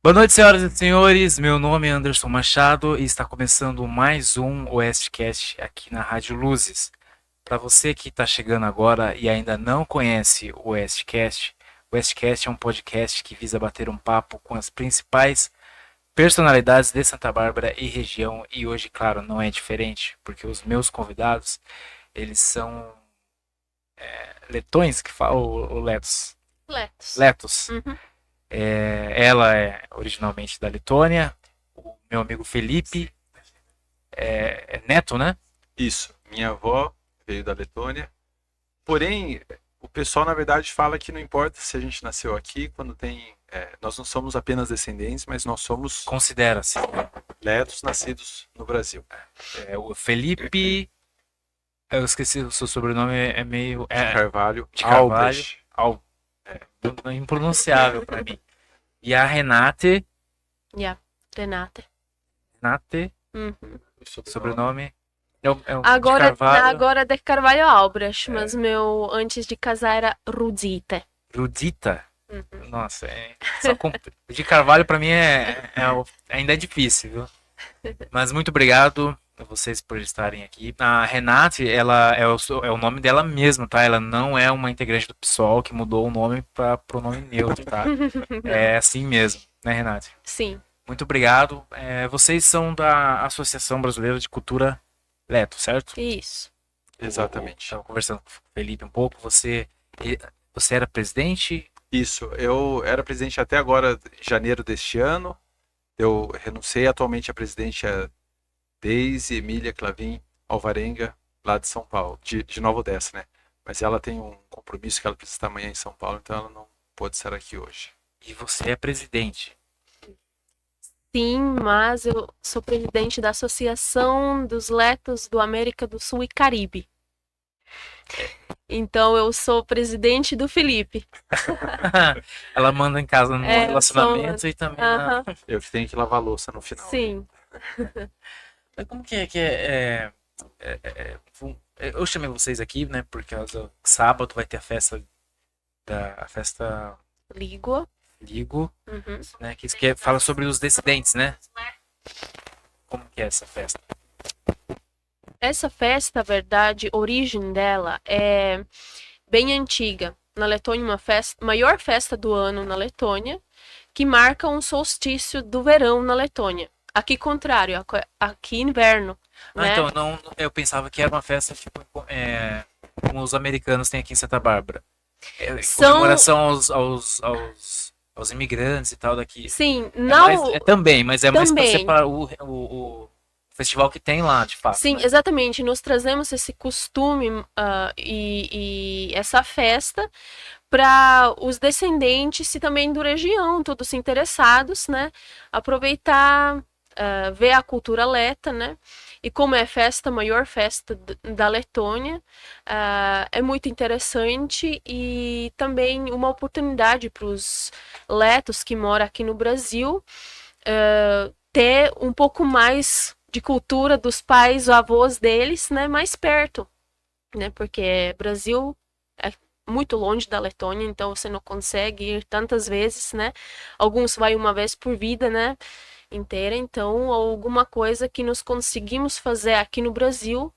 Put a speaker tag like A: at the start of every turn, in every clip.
A: Boa noite, senhoras e senhores. Meu nome é Anderson Machado e está começando mais um Oestcast aqui na Rádio Luzes. Para você que está chegando agora e ainda não conhece o Oestcast é um podcast que visa bater um papo com as principais personalidades de Santa Bárbara e região. E hoje, claro, não é diferente, porque os meus convidados, eles são letões que falam, ou letos?
B: Letos.
A: Letos.
B: Uhum.
A: Ela é originalmente da Letônia. O meu amigo Felipe é neto, né?
C: Isso, minha avó veio da Letônia. Porém, o pessoal na verdade fala que não importa se a gente nasceu aqui, quando tem. Nós não somos apenas descendentes, mas nós somos
A: Considera-se.
C: netos nascidos no Brasil.
A: O Felipe. Eu esqueci o seu sobrenome, é meio.
C: De Carvalho,
A: De Carvalho.
C: Albrecht.
A: Impronunciável para mim. E a Renate.
B: Yeah. Renate.
A: Renate,
B: Uhum.
A: sobrenome. É o de
B: Agora,
A: Carvalho.
B: agora de Carvalho Albrecht,
A: É.
B: mas meu antes de casar era Rudita.
A: Rudita.
B: Uhum.
A: Nossa, de Carvalho para mim ainda é difícil, viu? Mas muito obrigado a vocês por estarem aqui. A Renate, ela é o nome dela mesma, tá? Ela não é uma integrante do PSOL que mudou o nome para pronome neutro, tá? É assim mesmo, né, Renate?
B: Sim.
A: Muito obrigado. Vocês são da Associação Brasileira de Cultura Leto, certo?
B: Isso.
C: Exatamente.
A: Estava conversando com o Felipe um pouco. Você era presidente?
C: Isso, eu era presidente até agora, janeiro deste ano. Eu renunciei atualmente a presidente Deise Emília Clavin Alvarenga, lá de São Paulo, de Nova Odessa, né? Mas ela tem um compromisso que ela precisa estar amanhã em São Paulo, então ela não pôde estar aqui hoje.
A: E você é presidente.
B: Sim, mas eu sou presidente da Associação dos Letos do América do Sul e Caribe. Então eu sou presidente do Felipe.
A: Ela manda em casa no
B: É,
A: relacionamento e também na...
B: Aham.
C: Eu que tenho que lavar a louça no final.
B: Sim.
A: Mas como eu chamei vocês aqui, né? Porque sábado vai ter a festa
B: Lígua.
A: Ligo,
B: Uhum.
A: né? Que fala sobre os descendentes, né? Como que é essa festa?
B: Essa festa, a verdade, a origem dela é bem antiga. Na Letônia, uma festa, maior festa do ano na Letônia, que marca um solstício do verão na Letônia. Aqui contrário, aqui inverno, né?
A: Então, não, eu pensava que era uma festa tipo, como os americanos têm aqui em Santa Bárbara. Comemoração aos imigrantes e tal daqui.
B: Sim,
A: Também, mas é mais para
B: Também.
A: separar o festival que tem lá, de fato.
B: Sim,
A: né?
B: exatamente. Nós trazemos esse costume e essa festa para os descendentes e também do região, todos interessados, né? Aproveitar, ver a cultura leta, né? E como é festa, a maior festa da Letônia, é muito interessante e também uma oportunidade para os letos que moram aqui no Brasil ter um pouco mais de cultura dos pais ou avós deles, né, mais perto, né? Porque Brasil é muito longe da Letônia, então você não consegue ir tantas vezes, né? Alguns vai uma vez por vida, né? Inteira, então alguma coisa que nós conseguimos fazer aqui no Brasil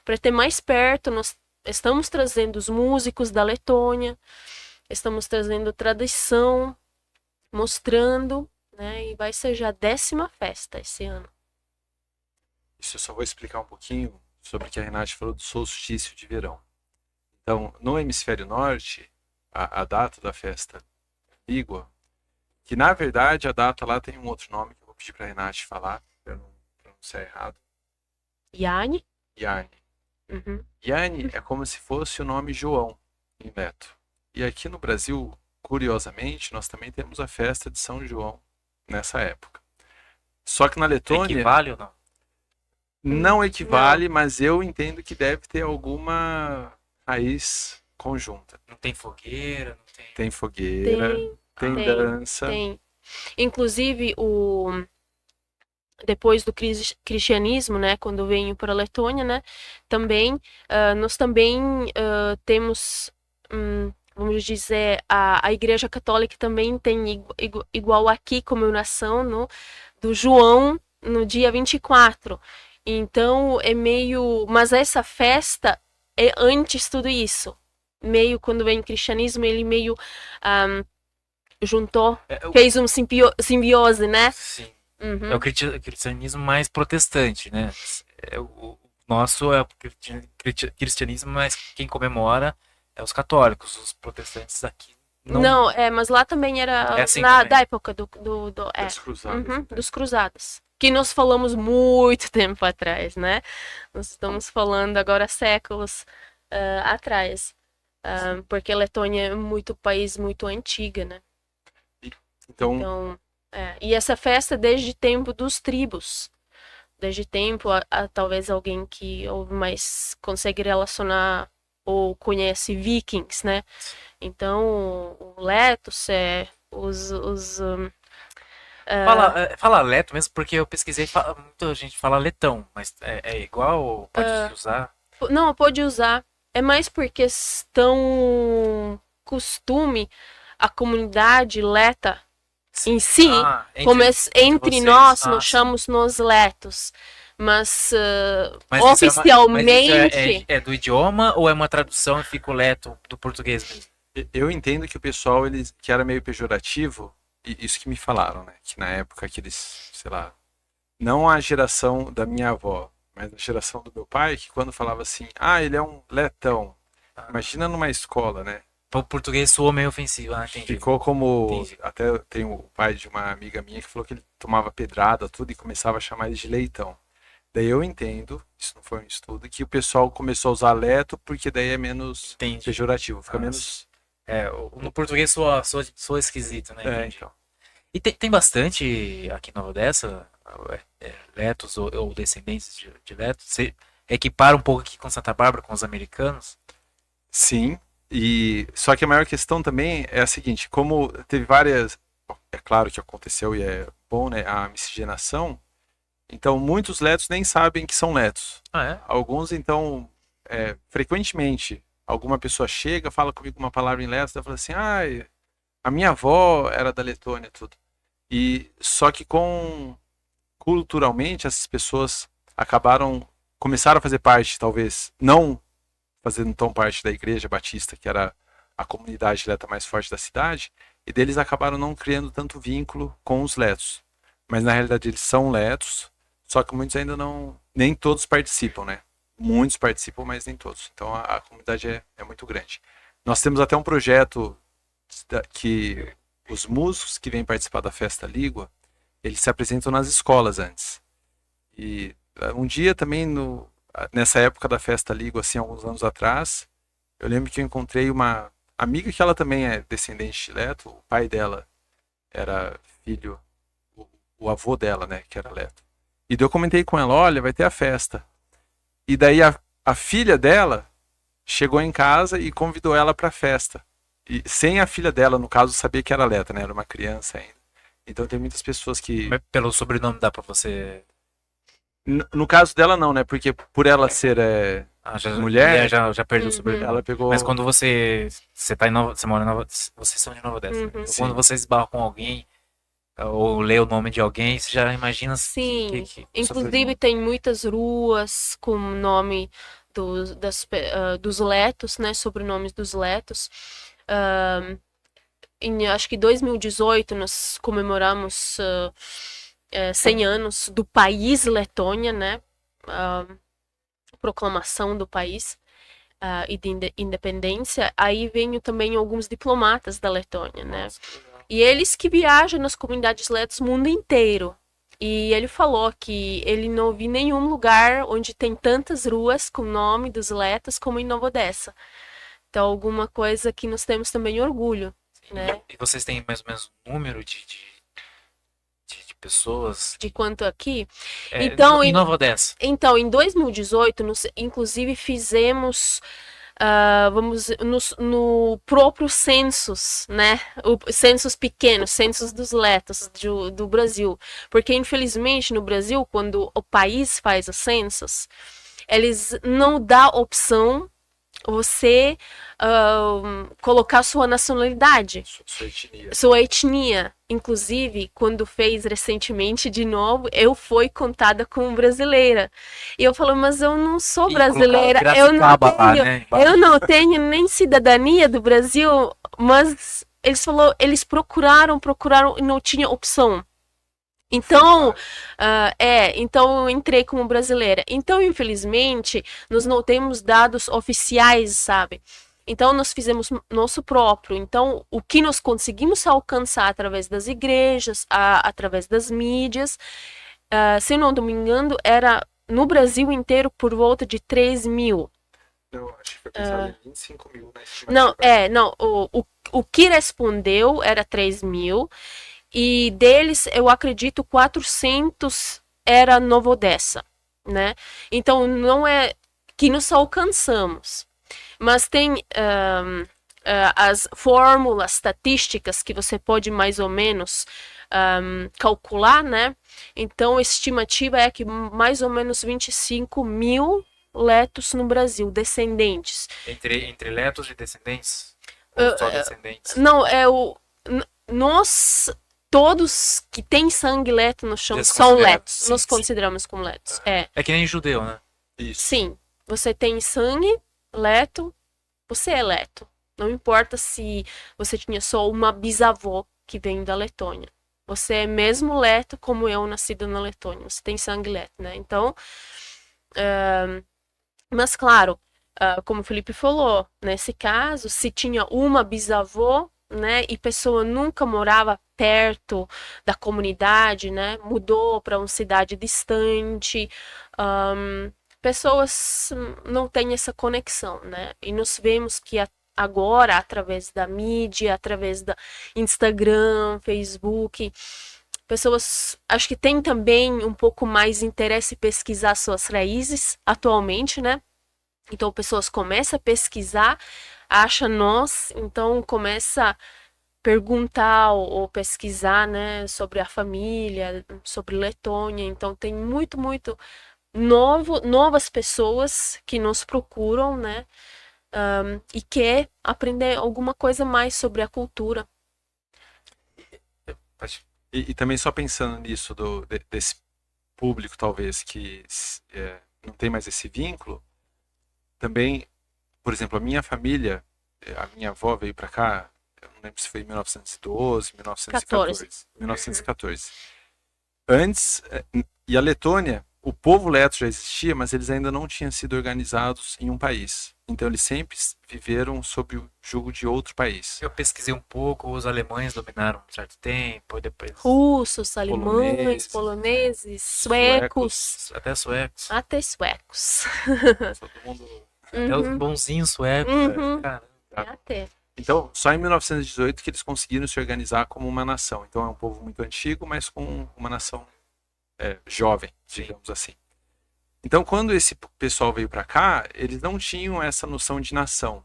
B: para ter mais perto, nós estamos trazendo os músicos da Letônia, estamos trazendo tradição, mostrando, né? E vai ser já a 10ª festa esse ano.
C: Isso eu só vou explicar um pouquinho sobre o que a Renate falou do solstício de verão. Então, no hemisfério norte, a data da festa Lígua, que na verdade a data lá tem um outro nome que eu vou pedir para a Renate falar, para eu não pronunciar errado.
B: Yanni?
C: Yarni.
B: Uhum.
C: Yarni é como se fosse o nome João em Leto. E aqui no Brasil, curiosamente, nós também temos a festa de São João nessa época. Só que na Letônia
A: Equivale ou não?
C: não equivale, mas eu entendo que deve ter alguma raiz conjunta.
A: Não tem fogueira, não tem.
C: Tem fogueira, tem dança.
B: Tem. Inclusive, depois do cristianismo, né, quando veio para a Letônia, né, também, nós também temos vamos dizer, a Igreja Católica também tem igual aqui comemoração do João no dia 24. Então é meio, mas essa festa é antes tudo isso. Meio quando vem o cristianismo, ele meio juntou, fez uma simbiose, né?
A: Sim.
B: Uhum.
A: É o cristianismo mais protestante, né? O nosso é o cristianismo, mas quem comemora é os católicos, os protestantes aqui
B: não, mas lá também era
A: assim também.
B: da época dos
C: Cruzados.
B: dos cruzados. Que nós falamos muito tempo atrás, né? Nós estamos falando agora séculos atrás. Porque a Letônia é muito país muito antiga, né?
C: Então
B: e essa festa desde tempo dos tribos. Desde tempo, talvez alguém que ou mais consegue relacionar ou conhece vikings, né? Então, o Letos
A: Fala leto mesmo, porque eu pesquisei, muita gente fala letão, mas é igual ou pode usar?
B: Não, pode usar. É mais porque estão costume a comunidade leta em si, como entre nós chamamos nos letos. Mas oficialmente...
A: É do idioma ou é uma tradução e fica o leto do português mesmo?
C: Eu entendo que o pessoal, que era meio pejorativo, isso que me falaram, né? Que na época que eles, sei lá, não a geração da minha avó, mas a geração do meu pai, que quando falava assim, ele é um letão. Imagina numa escola, né?
A: O português soou meio ofensivo, entendi.
C: Ficou como...
A: Entendi.
C: Até tem o pai de uma amiga minha que falou que ele tomava pedrada, tudo, e começava a chamar ele de leitão. Daí eu entendo, isso não foi um estudo, que o pessoal começou a usar leto porque daí é menos pejorativo, fica menos...
A: No português soa esquisito, né?
C: Então.
A: E tem bastante aqui em Nova Odessa, letos ou descendentes de letos? Você equipara um pouco aqui com Santa Bárbara, com os americanos?
C: Sim, só que a maior questão também é a seguinte, como teve várias... É claro que aconteceu e é bom, né? A miscigenação. Então, muitos letos nem sabem que são letos. Alguns, então, frequentemente, alguma pessoa chega, fala comigo uma palavra em leto, e fala assim, a minha avó era da Letônia, tudo. Só que culturalmente, essas pessoas começaram a fazer parte, talvez, não fazendo tão parte da igreja batista, que era a comunidade leta mais forte da cidade, e deles acabaram não criando tanto vínculo com os letos. Mas, na realidade, eles são letos, só que muitos ainda não... Nem todos participam, né? Muitos participam, mas nem todos. Então a comunidade é muito grande. Nós temos até um projeto que os músicos que vêm participar da Festa Lígua, eles se apresentam nas escolas antes. E um dia também, nessa época da Festa Lígua, assim, alguns anos atrás, eu lembro que eu encontrei uma amiga que ela também é descendente de leto, o pai dela era filho, o avô dela, né, que era leto. E daí eu comentei com ela, olha, vai ter a festa. E daí a filha dela chegou em casa e convidou ela para a festa. E sem a filha dela, no caso, saber que era leta, né? Era uma criança ainda. Então tem muitas pessoas que...
A: Mas pelo sobrenome dá para você...
C: No caso dela não, né? Porque por ela ser mulher...
A: Já perdeu o sobrenome.
C: Ela pegou...
A: Mas quando você tá em Nova... Você mora em Nova... Vocês são de Nova Odessa. Né? Quando você esbarra com alguém... ou lê o nome de alguém, você já imagina...
B: Sim, inclusive tem muitas ruas com o nome dos letos, né, sobrenomes dos letos. Acho que em 2018 nós comemoramos 100 anos do país Letônia, né, proclamação do país e de independência. Aí vem também alguns diplomatas da Letônia, né. E eles que viajam nas comunidades letas mundo inteiro. E ele falou que ele não viu nenhum lugar onde tem tantas ruas com o nome dos letos como em Nova Odessa. Então, alguma coisa que nós temos também orgulho, né?
A: E vocês têm mais ou menos um número de pessoas?
B: De quanto aqui?
A: Então, em Nova Odessa.
B: Então, em 2018, nós inclusive fizemos... no próprio census, né? O census pequeno, census dos letos do Brasil. Porque, infelizmente, no Brasil, quando o país faz o census, eles não dão opção você colocar sua nacionalidade, sua etnia. Inclusive, quando fez recentemente de novo, eu fui contada como brasileira. E eu falo, mas eu não sou brasileira, eu não tenho nem cidadania do Brasil, mas eles procuraram e não tinha opção. Então, então eu entrei como brasileira. Então, infelizmente, nós não temos dados oficiais, sabe? Então, nós fizemos nosso próprio. Então, o que nós conseguimos alcançar através das igrejas, através das mídias, se eu não me engano, era no Brasil inteiro por volta de 3 mil.
C: Não, acho que foi pensado em 25 mil na estimativa.
B: Não, o que respondeu era 3 mil. E deles, eu acredito, 400 era Nova Odessa, né? Então, não é que nós alcançamos. Mas tem as fórmulas estatísticas que você pode mais ou menos calcular, né? Então, a estimativa é que mais ou menos 25 mil letos no Brasil, descendentes.
A: Entre letos e descendentes? Ou só descendentes?
B: Não, nós... Todos que têm sangue leto no chão são letos.
A: Sim,
B: nós consideramos como letos.
A: É que nem judeu, né?
C: Isso.
B: Sim. Você tem sangue leto, você é leto. Não importa se você tinha só uma bisavó que vem da Letônia. Você é mesmo leto como eu, nascido na Letônia. Você tem sangue leto, né? Então, mas claro, como o Felipe falou, nesse caso, se tinha uma bisavó, né, e pessoa nunca morava perto da comunidade, né, mudou para uma cidade distante, pessoas não têm essa conexão, né, e nós vemos que agora, através da mídia, através da Instagram, Facebook, pessoas, acho que têm também um pouco mais interesse em pesquisar suas raízes atualmente, né, então pessoas começam a pesquisar, acha nós, então começa a perguntar ou pesquisar, né, sobre a família, sobre Letônia. Então tem muito novas pessoas que nos procuram, né, e quer aprender alguma coisa mais sobre a cultura.
C: E também só pensando nisso desse público talvez que não tem mais esse vínculo, também, por exemplo, a minha família, a minha avó veio para cá, eu não lembro se foi em 1912, 1914. Antes, e a Letônia, o povo leto já existia, mas eles ainda não tinham sido organizados em um país. Então eles sempre viveram sob o jugo de outro país.
A: Eu pesquisei um pouco, os alemães dominaram um certo tempo, depois...
B: Russos, alemães, poloneses, suecos.
A: Até suecos.
B: Até suecos.
C: Todo mundo...
A: Até os bonzinhos suecos. Cara.
B: Até.
C: Então, só em 1918 que eles conseguiram se organizar como uma nação. Então é um povo muito antigo, mas com uma nação jovem, digamos assim. Então, quando esse pessoal veio para cá, eles não tinham essa noção de nação.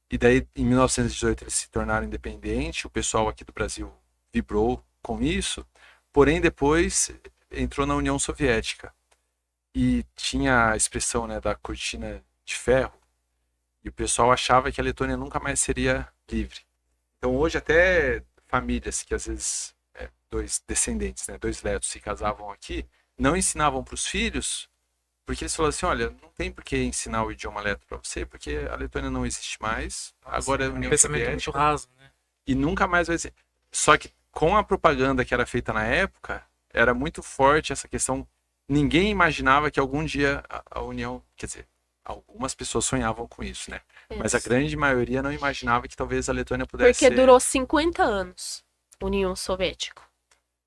C: E daí, em 1918, eles se tornaram independentes, o pessoal aqui do Brasil vibrou com isso, porém depois entrou na União Soviética. E tinha a expressão, né, da cortina de ferro, e o pessoal achava que a Letônia nunca mais seria livre. Então hoje até famílias que às vezes dois descendentes, né, dois letos se casavam aqui, não ensinavam para os filhos, porque eles falavam assim, olha, não tem por que ensinar o idioma leto para você, porque a Letônia não existe mais, agora é a União Soviética.
A: Muito raso, né?
C: E nunca mais vai ser. Só que com a propaganda que era feita na época, era muito forte essa questão. Ninguém imaginava que algum dia a União, quer dizer, algumas pessoas sonhavam com isso, né? Isso. Mas a grande maioria não imaginava que talvez a Letônia pudesse
B: Porque durou 50 anos, União Soviética.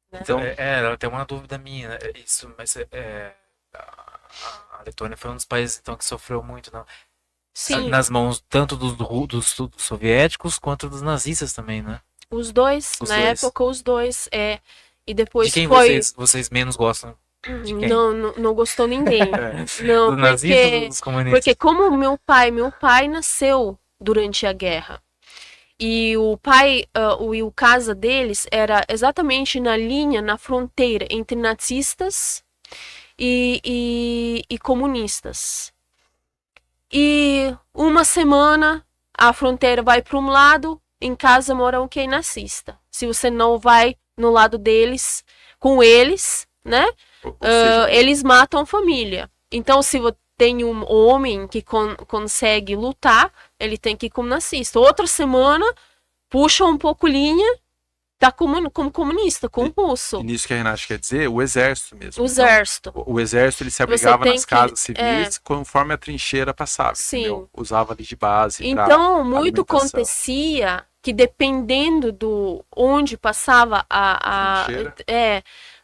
A: Né? Então, ela tem uma dúvida minha, né? Isso, mas a Letônia foi um dos países então que sofreu muito, não?
B: Sim.
A: Nas mãos tanto dos soviéticos quanto dos nazistas também, né?
B: Os dois, na época os dois, e depois
A: de quem
B: foi...
A: vocês menos gostam?
B: Não gostou ninguém. Não,
A: porque, dos comunistas.
B: Porque como meu pai nasceu durante a guerra. E o pai e o casa deles era exatamente na linha, na fronteira entre nazistas e comunistas. E uma uma semana, a fronteira vai para um lado, em casa moram quem nazista. Se você não vai no lado deles, com eles, né?
C: Ou seja,
B: Eles matam a família. Então, se tem um homem que consegue lutar, ele tem que ir como nazista. Outra semana, puxa um pouco linha, tá como comunista, como russo.
C: e nisso que a Renata quer dizer, o exército mesmo.
B: O
C: Então,
B: exército.
C: o exército ele se abrigava
B: tem
C: nas
B: que-
C: casas civis conforme a trincheira passava,
B: Sim.
C: entendeu? Usava ali de base pra
B: Então, muito
C: alimentação.
B: acontecia que dependendo do onde passava
C: Trincheira.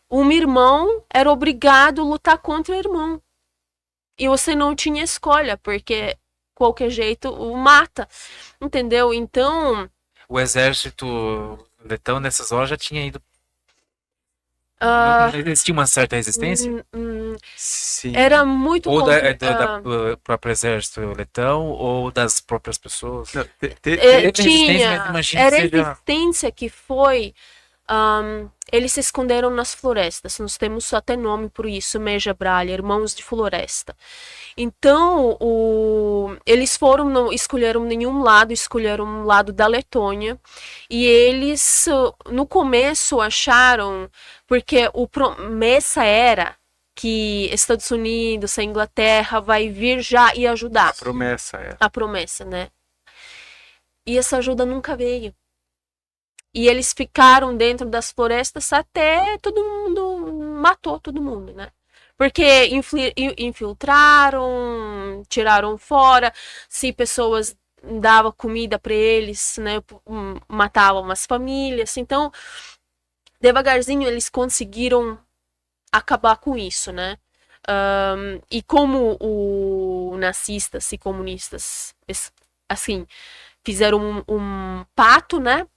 B: um irmão era obrigado a lutar contra o irmão. E você não tinha escolha, porque qualquer jeito o mata. Entendeu? Então,
A: O exército letão nessas horas já tinha ido. Eles tinham uma certa resistência?
C: Sim.
B: era muito
A: Ou
B: complicado.
A: do próprio exército letão, ou das próprias pessoas?
C: Não,
A: Teve resistência,
B: Tinha.
A: mas imagino
B: Era
A: que seja.
B: resistência que foi. Eles se esconderam nas florestas. Nós temos até nome por isso, Meja Bralha, Irmãos de Floresta. Então, eles não escolheram nenhum lado, escolheram um lado da Letônia. E eles, no começo, acharam, porque a promessa era que Estados Unidos, a Inglaterra vai vir já e ajudar.
C: A promessa é.
B: A promessa, né? E essa ajuda nunca veio. E eles ficaram dentro das florestas até todo mundo matou todo mundo, né? Porque infiltraram, tiraram fora, se pessoas davam comida para eles, né? Matavam as famílias. Então, devagarzinho eles conseguiram acabar com isso, né? E como os nazistas e comunistas, assim, fizeram um pacto, né?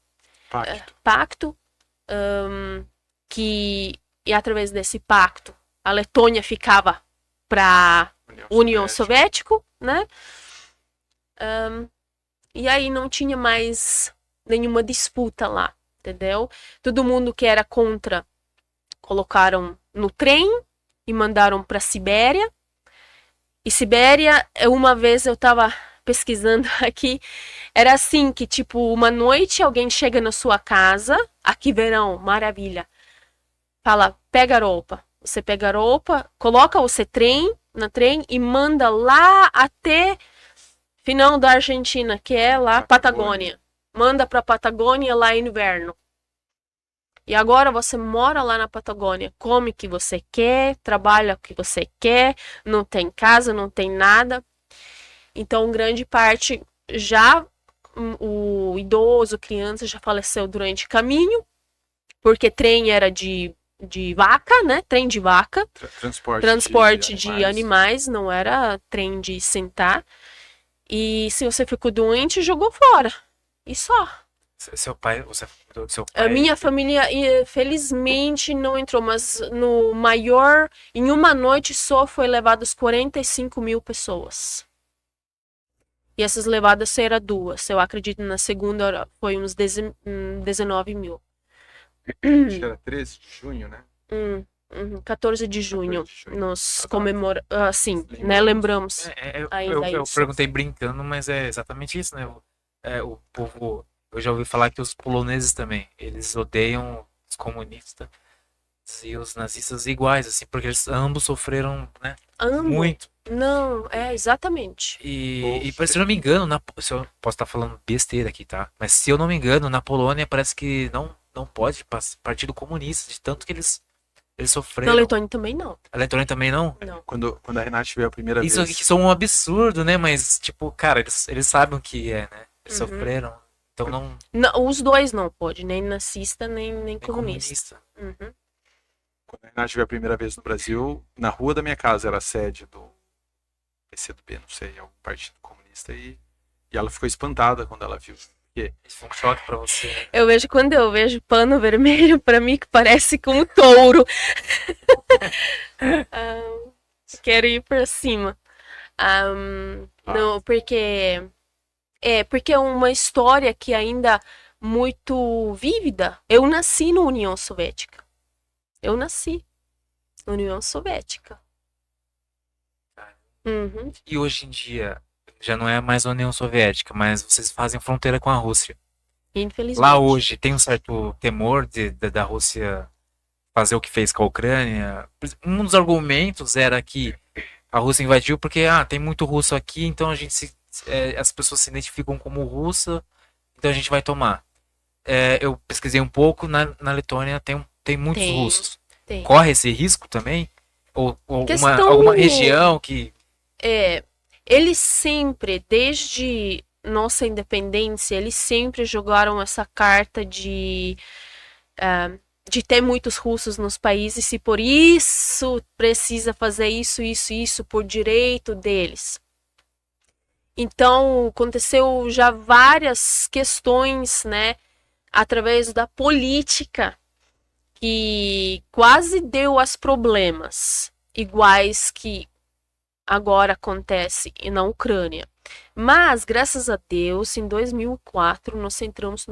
B: Pacto, que e através desse pacto a Letônia ficava para União Soviética, né? E aí não tinha mais nenhuma disputa lá, entendeu? Todo mundo que era contra colocaram no trem e mandaram para Sibéria. E Sibéria, uma vez eu estava pesquisando aqui, era assim que, tipo, uma noite alguém chega na sua casa, aqui verão, maravilha, fala, pega a roupa. Você pega a roupa, coloca o seu trem no trem e manda lá até final da Argentina, que é lá Patagônia. Manda pra Patagônia, lá é inverno. E agora você mora lá na Patagônia, come o que você quer, trabalha o que você quer, não tem casa, não tem nada. Então, grande parte já o idoso, criança já faleceu durante o caminho, porque trem era de vaca, né? Trem de vaca. Transporte de animais, não era trem de sentar. E se você ficou doente, jogou fora. E só.
A: Seu pai, você cuidou do seu pai?
B: A minha família, felizmente, não entrou, mas no maior, em uma noite só, foi levados 45 mil pessoas. E essas levadas eram duas. Eu acredito na segunda foi uns 19 mil.
C: Acho que era 13 de junho, né?
B: 14 de junho.
C: 14 de junho.
B: Nós comemoramos, assim, né? Lembramos.
A: Eu perguntei brincando, mas é exatamente isso, né? O povo, eu já ouvi falar que os poloneses também, eles odeiam os comunistas e os nazistas iguais, assim, porque eles ambos sofreram, né? Muito.
B: Não, exatamente.
A: E se eu não me engano, se eu posso estar falando besteira aqui, tá? Mas se eu não me engano, na Polônia parece que não pode partido comunista, de tanto que eles sofreram.
B: Na Letônia também não.
A: A Letônia também não?
B: Não.
C: Quando a Renata veio a primeira vez.
A: Isso aqui que são um absurdo, né? Mas, tipo, cara, eles sabem o que é, né? Eles sofreram. Então não.
B: Os dois não pode, nem nazista, nem comunista.
C: Quando a Renata veio a primeira vez no Brasil, na rua da minha casa era a sede do PCdoB, não sei, algum partido comunista, e ela ficou espantada quando ela viu.
A: Isso foi um choque pra você.
B: Quando eu vejo pano vermelho, pra mim que parece com um touro. Quero ir pra cima. Não, porque é uma história que ainda muito vívida. Eu nasci na União Soviética. Eu nasci na União Soviética.
A: E hoje em dia, Já não é mais a União Soviética, mas vocês fazem fronteira com a Rússia.
B: infelizmente.
A: Lá hoje tem um certo temor da Rússia fazer o que fez com a Ucrânia. Um dos argumentos era que a Rússia invadiu porque tem muito russo aqui, então as pessoas se identificam como russa, então a gente vai tomar. Eu pesquisei um pouco, na Letônia tem muitos
B: Tem,
A: russos.
B: tem.
A: Corre esse risco também? Ou
B: Questão-
A: alguma região que.
B: Eles sempre, desde nossa independência, eles sempre jogaram essa carta de ter muitos russos nos países e por isso precisa fazer isso por direito deles. Então, aconteceu já várias questões, né, através da política que quase deu as problemas iguais que agora acontece na Ucrânia. Mas, graças a Deus, em 2004, nós entramos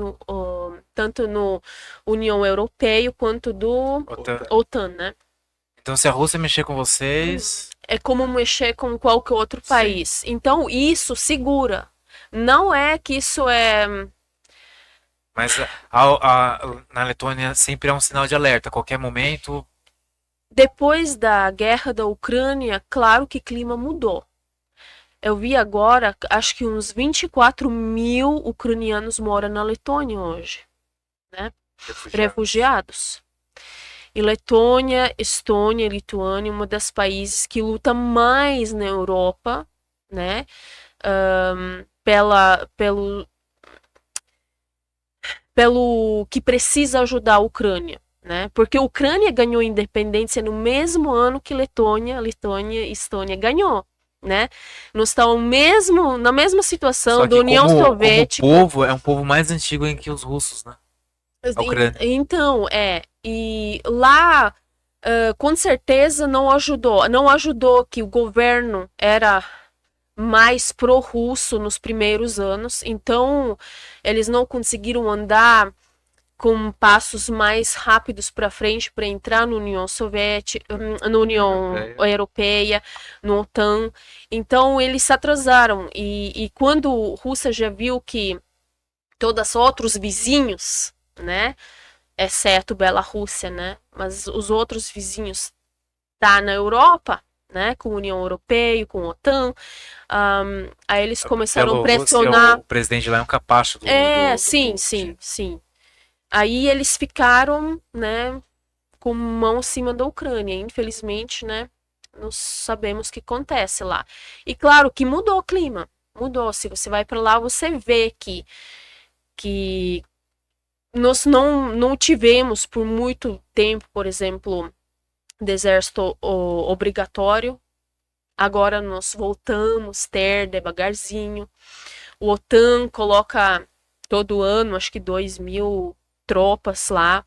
B: tanto no União Europeia quanto do OTAN, né?
A: Então, se a Rússia mexer com vocês.
B: É como mexer com qualquer outro país. Então, isso segura. Não é que isso é.
A: Mas na Letônia sempre é um sinal de alerta. A qualquer momento.
B: Depois da guerra da Ucrânia, claro que o clima mudou. Eu vi agora, acho que uns 24 mil ucranianos moram na Letônia hoje, né? Refugiados. E Letônia, Estônia, Lituânia, uma das países que luta mais na Europa, né? Pelo que precisa ajudar a Ucrânia. Né? Porque a Ucrânia ganhou independência no mesmo ano que Letônia e Estônia ganhou, né? Nós estamos na mesma situação da União Soviética.
A: O povo é um povo mais antigo em que os russos, né? A Ucrânia.
B: Então, e lá com certeza não ajudou que o governo era mais pró-russo nos primeiros anos, então eles não conseguiram andar com passos mais rápidos para frente para entrar na União Soviética, na União Europeia, no OTAN. Então eles se atrasaram e quando a Rússia já viu que todos os outros vizinhos, né, exceto Bielorrússia, né, mas os outros vizinhos tá na Europa, né, com a União Europeia, com a OTAN, aí eles começaram a pressionar.
A: O presidente lá é um capacho do
B: sim. Aí eles ficaram, né, com mão em cima da Ucrânia. Nós né, nós sabemos o que acontece lá. E claro que mudou o clima. Mudou. Se você vai para lá, você vê que nós não tivemos por muito tempo, por exemplo, de exército obrigatório. Agora nós voltamos a ter devagarzinho. O OTAN coloca todo ano, acho que 2.000 tropas lá.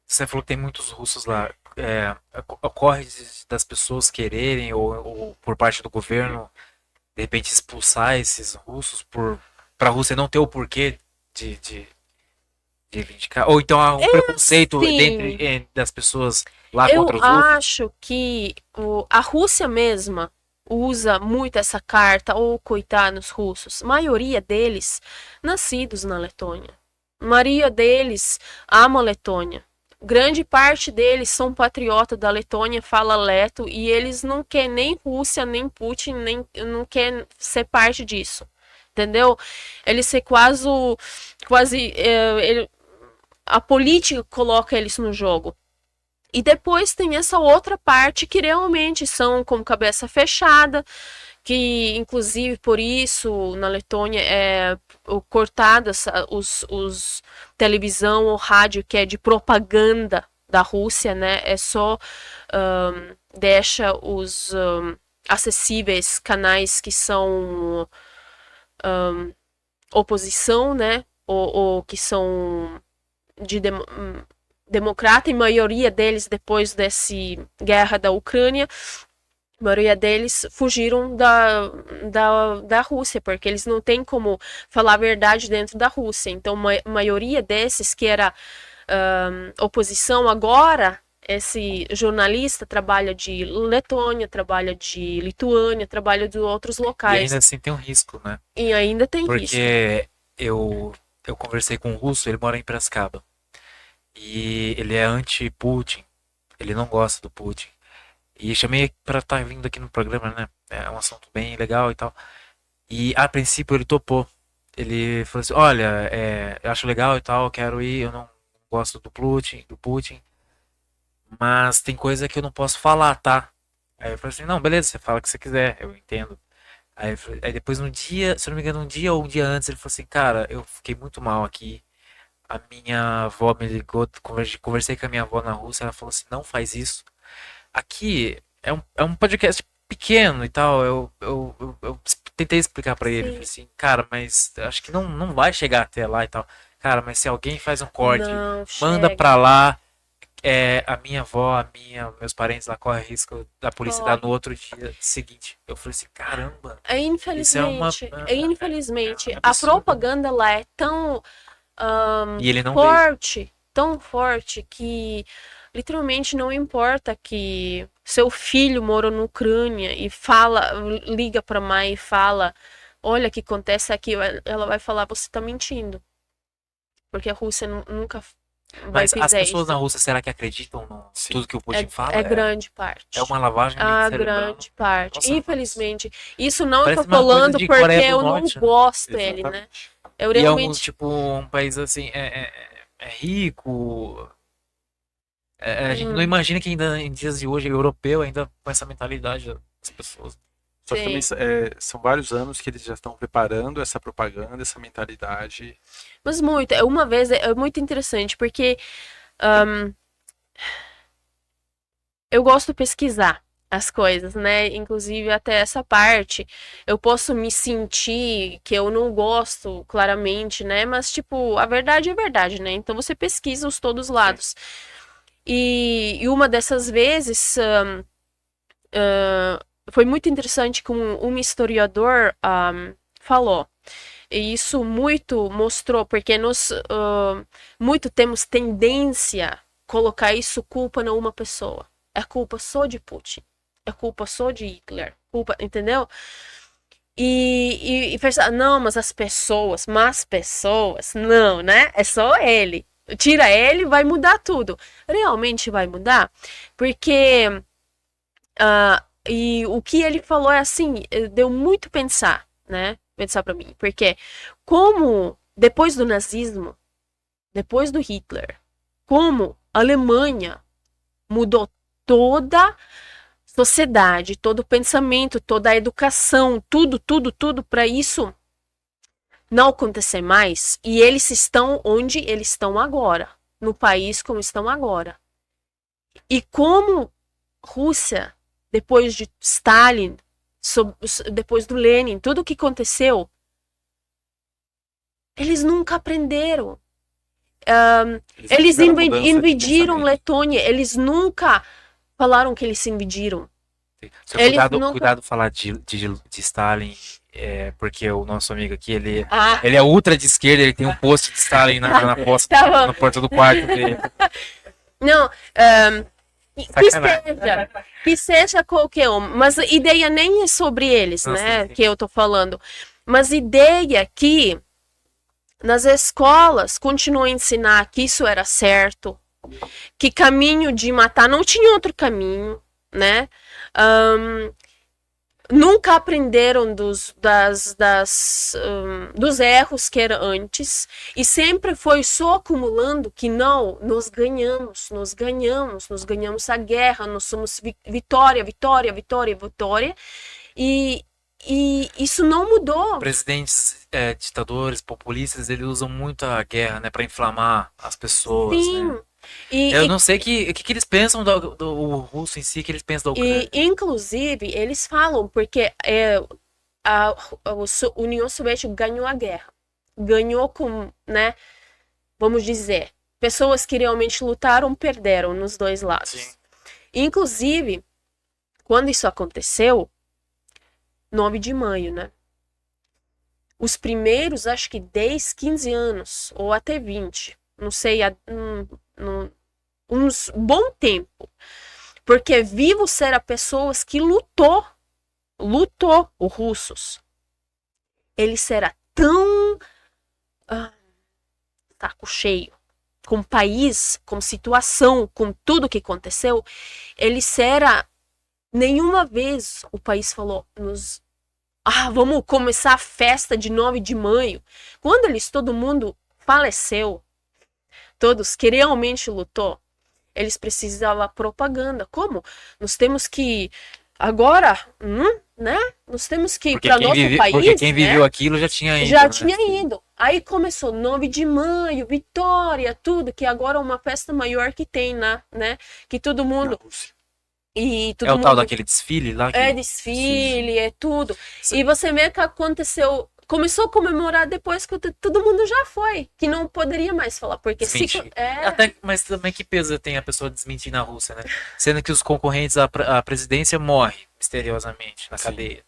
A: Você falou que tem muitos russos lá. Ocorre das pessoas quererem ou por parte do governo de repente expulsar esses russos para a Rússia não ter o porquê de reivindicar? Ou então há um preconceito das pessoas lá contra os russos?
B: Eu acho que a Rússia mesma usa muito essa carta, coitados russos. A maioria deles nascidos na Letônia. A maioria deles ama a Letônia. Grande parte deles são patriotas da Letônia, fala leto, e eles não querem nem Rússia, nem Putin, nem não querem ser parte disso. Entendeu? Eles se quase a política coloca eles no jogo. E depois tem essa outra parte que realmente são com cabeça fechada, que inclusive por isso na Letônia é cortadas os televisão ou rádio que é de propaganda da Rússia, né? É só deixa os acessíveis canais que são oposição, né? Ou que são de democrata, e a maioria deles, depois dessa guerra da Ucrânia, a maioria deles fugiram da Rússia, porque eles não têm como falar a verdade dentro da Rússia. Então, a maioria desses que era oposição agora esse jornalista trabalha de Letônia, trabalha de Lituânia, trabalha de outros
A: E
B: locais.
A: ainda assim tem um risco, né?
B: E ainda tem risco.
A: Porque eu conversei com um russo, ele mora em Piracicaba. E ele é anti-Putin. Ele não gosta do Putin. E chamei pra estar vindo aqui no programa, né? É um assunto bem legal e tal. E a princípio ele topou. Ele falou assim: olha, eu acho legal e tal, eu quero ir, eu não gosto do Putin, mas tem coisa que eu não posso falar, tá? Aí eu falei assim: não, beleza, você fala o que você quiser, eu entendo. Aí depois um dia, se eu não me engano, um dia ou um dia antes, ele falou assim: cara, eu fiquei muito mal aqui. A minha avó me ligou, conversei com a minha avó na Rússia, ela falou assim: não faz isso. Aqui é um podcast pequeno e tal. Eu tentei explicar pra ele,
B: Sim.
A: falei assim, cara, mas acho que não vai chegar até lá e tal. Cara, mas se alguém faz um corte,
B: Não,
A: manda
B: chega.
A: pra lá, a minha avó, meus parentes lá correm risco da polícia dar no
B: Corre.
A: outro dia seguinte. Eu falei assim, caramba,
B: É,
A: isso é uma.
B: infelizmente,
A: É
B: a
A: absurdo.
B: propaganda lá é tão
A: E ele não veio.
B: tão forte que literalmente não importa que seu filho mora na Ucrânia e fala, liga pra mãe e fala, olha o que acontece aqui, ela vai falar, você tá mentindo. Porque a Rússia nunca vai
A: Mas as
B: fizer
A: pessoas
B: isso.
A: na Rússia, será que acreditam no
C: Sim.
A: tudo que o Putin fala?
B: É grande parte.
A: É uma lavagem
B: A
A: cerebral.
B: grande parte.
A: Nossa,
B: Infelizmente. Isso não eu
A: parece
B: tô
A: uma coisa
B: falando
A: de
B: porque
A: Coreia do
B: eu
A: Norte,
B: não
A: né?
B: gosto dele, né?
C: Exatamente.
B: Eu
A: E é
B: realmente.
A: tipo um país assim, é rico. A gente não imagina que ainda em dias de hoje, europeu, ainda com essa mentalidade das pessoas.
C: Só que
B: Sim.
C: também são vários anos que eles já estão preparando essa propaganda, essa mentalidade.
B: Mas muito. Uma vez é muito interessante, porque eu gosto de pesquisar as coisas, né? Inclusive até essa parte eu posso me sentir que eu não gosto claramente, né? Mas tipo, a verdade é verdade, né? Então você pesquisa os todos os lados. E uma dessas vezes foi muito interessante que um historiador falou. E isso muito mostrou, porque nós muito temos tendência a colocar isso culpa em uma pessoa. É culpa só de Putin. É culpa só de Hitler. Culpa, entendeu? E pensar, não, mas as pessoas, não, né? É só ele. Tira ele, vai mudar tudo. Realmente vai mudar? Porque e o que ele falou é assim, deu muito pensar, né? Pensar para mim, porque como depois do nazismo, depois do Hitler, como a Alemanha mudou toda a sociedade, todo o pensamento, toda a educação, tudo para isso não acontecer mais, e eles estão onde eles estão agora, no país como estão agora. E como Rússia, depois de Stalin, depois do Lenin, tudo o que aconteceu, eles nunca aprenderam. Eles invadiram Letônia, eles nunca falaram que eles se invadiram.
A: Cuidado falar de Stalin, porque o nosso amigo aqui, ele é ultra de esquerda, ele tem um post de Stalin na porta do quarto dele.
B: Não, que seja qualquer um, mas a ideia nem é sobre eles, né, que eu tô falando, mas a ideia que nas escolas continuam a ensinar que isso era certo, que caminho de matar não tinha outro caminho, né, nunca aprenderam dos erros que eram antes e sempre foi só acumulando que não, nós ganhamos a guerra, nós somos vitória e isso não mudou.
A: Presidentes, ditadores, populistas, eles usam muito a guerra, né, para inflamar as pessoas.
B: Sim.
A: Né? Eu não sei o que eles pensam do russo em si, que eles pensam da Ucrânia.
B: E, inclusive, eles falam, porque a União Soviética ganhou a guerra. Ganhou com, né, vamos dizer, pessoas que realmente lutaram perderam nos dois lados. Sim. Inclusive, quando isso aconteceu, 9 de maio, né? Os primeiros, acho que 10, 15 anos, ou até 20, não sei, uns bom tempo. Porque vivos eram pessoas que lutou os russos. Eles eram tão saco cheio com o país, com situação, com tudo que aconteceu. Eles eram... Nenhuma vez o país falou, vamos começar a festa de 9 de maio. Quando todo mundo faleceu, todos que realmente lutou, eles precisavam propaganda. Como? Nós temos que agora, né? Nós temos que ir para nosso país.
A: Porque quem viveu
B: né?
A: aquilo já tinha ido.
B: Já tinha ido. Aí começou 9 de maio, Vitória, tudo, que agora é uma festa maior que tem, né? Que todo mundo... E todo
A: o
B: mundo...
A: tal daquele desfile lá?
B: É desfile, é tudo. E você vê que aconteceu... Começou a comemorar depois que todo mundo já foi. Que não poderia mais falar. Porque
A: mas também que peso tem a pessoa desmentir na Rússia, né? Sendo que os concorrentes à presidência morrem misteriosamente na cadeia.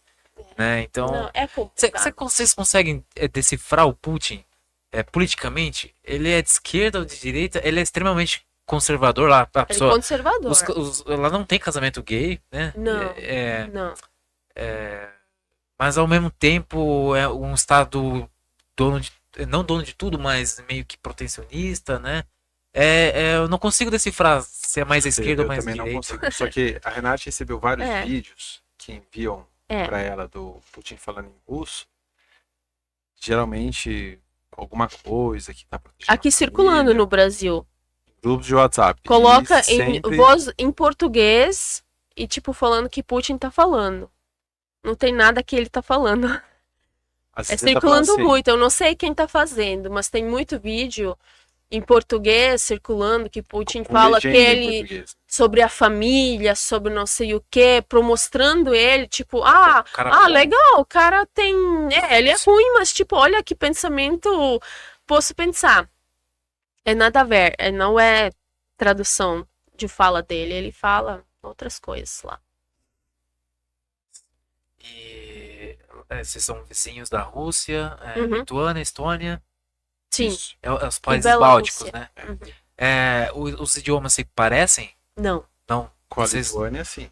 A: Né? Então,
B: não, é complicado.
A: Vocês conseguem decifrar o Putin politicamente? Ele é de esquerda ou de direita? Ele é extremamente conservador lá. A pessoa,
B: conservador.
A: Lá não tem casamento gay, né?
B: Não.
A: Mas ao mesmo tempo é um estado não dono de tudo, mas meio que protecionista, né? Eu não consigo decifrar se é mais à esquerda ou mais à direita.
C: Não consigo. Só que a Renata recebeu vários vídeos que enviam para ela do Putin falando em russo. Geralmente alguma coisa que tá protegendo
B: aqui circulando no Brasil.
C: Grupos de WhatsApp.
B: Coloca voz em português e tipo falando que Putin tá falando. Não tem nada que ele tá falando. Circulando muito. Eu não sei quem tá fazendo, mas tem muito vídeo em português circulando que Putin fala que ele sobre a família, sobre não sei o que, mostrando ele, tipo, legal, o cara tem, ele é ruim, mas tipo, olha que pensamento posso pensar. É nada a ver, não é tradução de fala dele, ele fala outras coisas lá.
A: E vocês são vizinhos da Rússia, Lituânia, Estônia?
B: Sim.
A: Os países bálticos, né? Os idiomas se parecem?
B: Não.
C: Com a Lituânia, sim.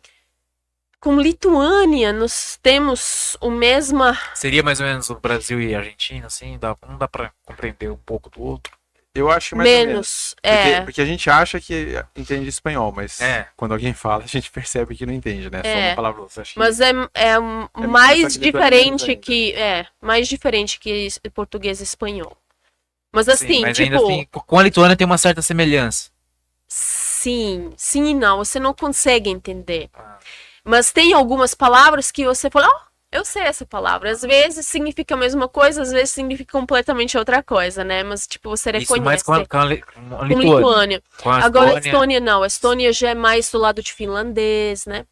B: Com Lituânia, nós temos o mesmo...
A: Seria mais ou menos o Brasil e a Argentina, assim? Não dá pra compreender um pouco do outro?
C: Eu acho que mais ou menos. Porque a gente acha que entende espanhol, mas quando alguém fala, a gente percebe que não entende, né? Só uma palavra.
B: Mas mais diferente mais diferente que português e espanhol. Mas assim,
A: mas ainda assim, com a Lituânia tem uma certa semelhança.
B: Sim e não. Você não consegue entender. Mas tem algumas palavras que você fala, eu sei essa palavra. Às vezes significa a mesma coisa, às vezes significa completamente outra coisa, né? Mas, tipo, você reconhece.
A: Isso mais com a
B: Lituânia. Agora, a Estônia não. A Estônia já é mais do lado de finlandês, né?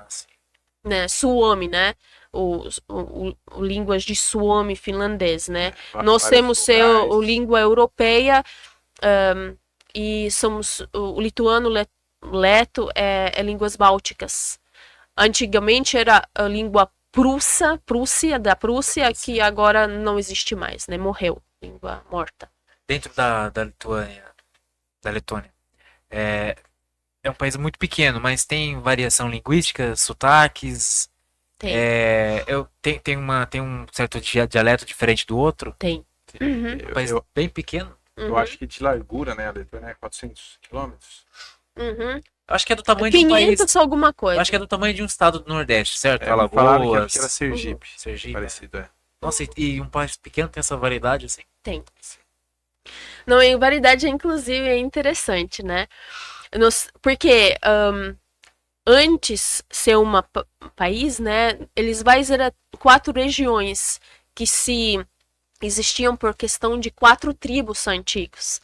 A: Sim.
B: Né? Suomi, né? O línguas de Suomi finlandês, né? Nós temos a língua europeia e somos o lituano, leto é línguas bálticas. Antigamente era a língua Prússia, da Prússia, que agora não existe mais, né? Morreu, língua morta.
A: Dentro da Letônia. É um país muito pequeno, mas tem variação linguística, sotaques. Tem um certo dialeto diferente do outro?
B: Tem.
A: É um país bem pequeno.
C: Eu acho que de largura, né? A Letônia é 400 quilômetros.
A: Eu acho que é do tamanho de um país.
B: 500 alguma coisa.
A: Eu acho que é do tamanho de um estado do Nordeste, certo?
C: Alagoas. Que era Sergipe.
A: Sergipe.
C: Parecido,
A: Nossa, e um país pequeno tem essa variedade, assim?
B: Tem. Não, a variedade, inclusive, é interessante, né? Porque antes de ser um país, né? Eles vão ser 4 regiões que existiam por questão de 4 tribos antigas.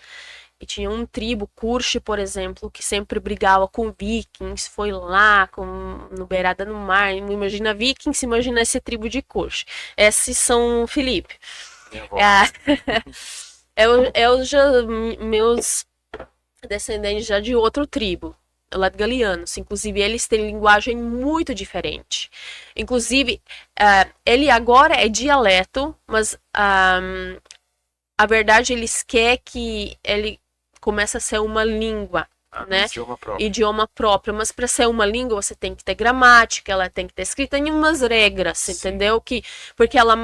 B: E tinha uma tribo, Kursh, por exemplo, que sempre brigava com vikings, foi lá, no beirada no mar. Imagina vikings, imagina essa tribo de Kursh. Esses são Felipe. Meus descendentes já de outra tribo, latgalianos. Inclusive, eles têm linguagem muito diferente. Inclusive, ele agora é dialeto, mas a verdade, eles querem que ele comece a ser uma língua né?
C: Idioma próprio.
B: Idioma próprio, mas para ser uma língua você tem que ter gramática, ela tem que ter escrita em umas regras,
A: Sim.
B: entendeu? Porque ela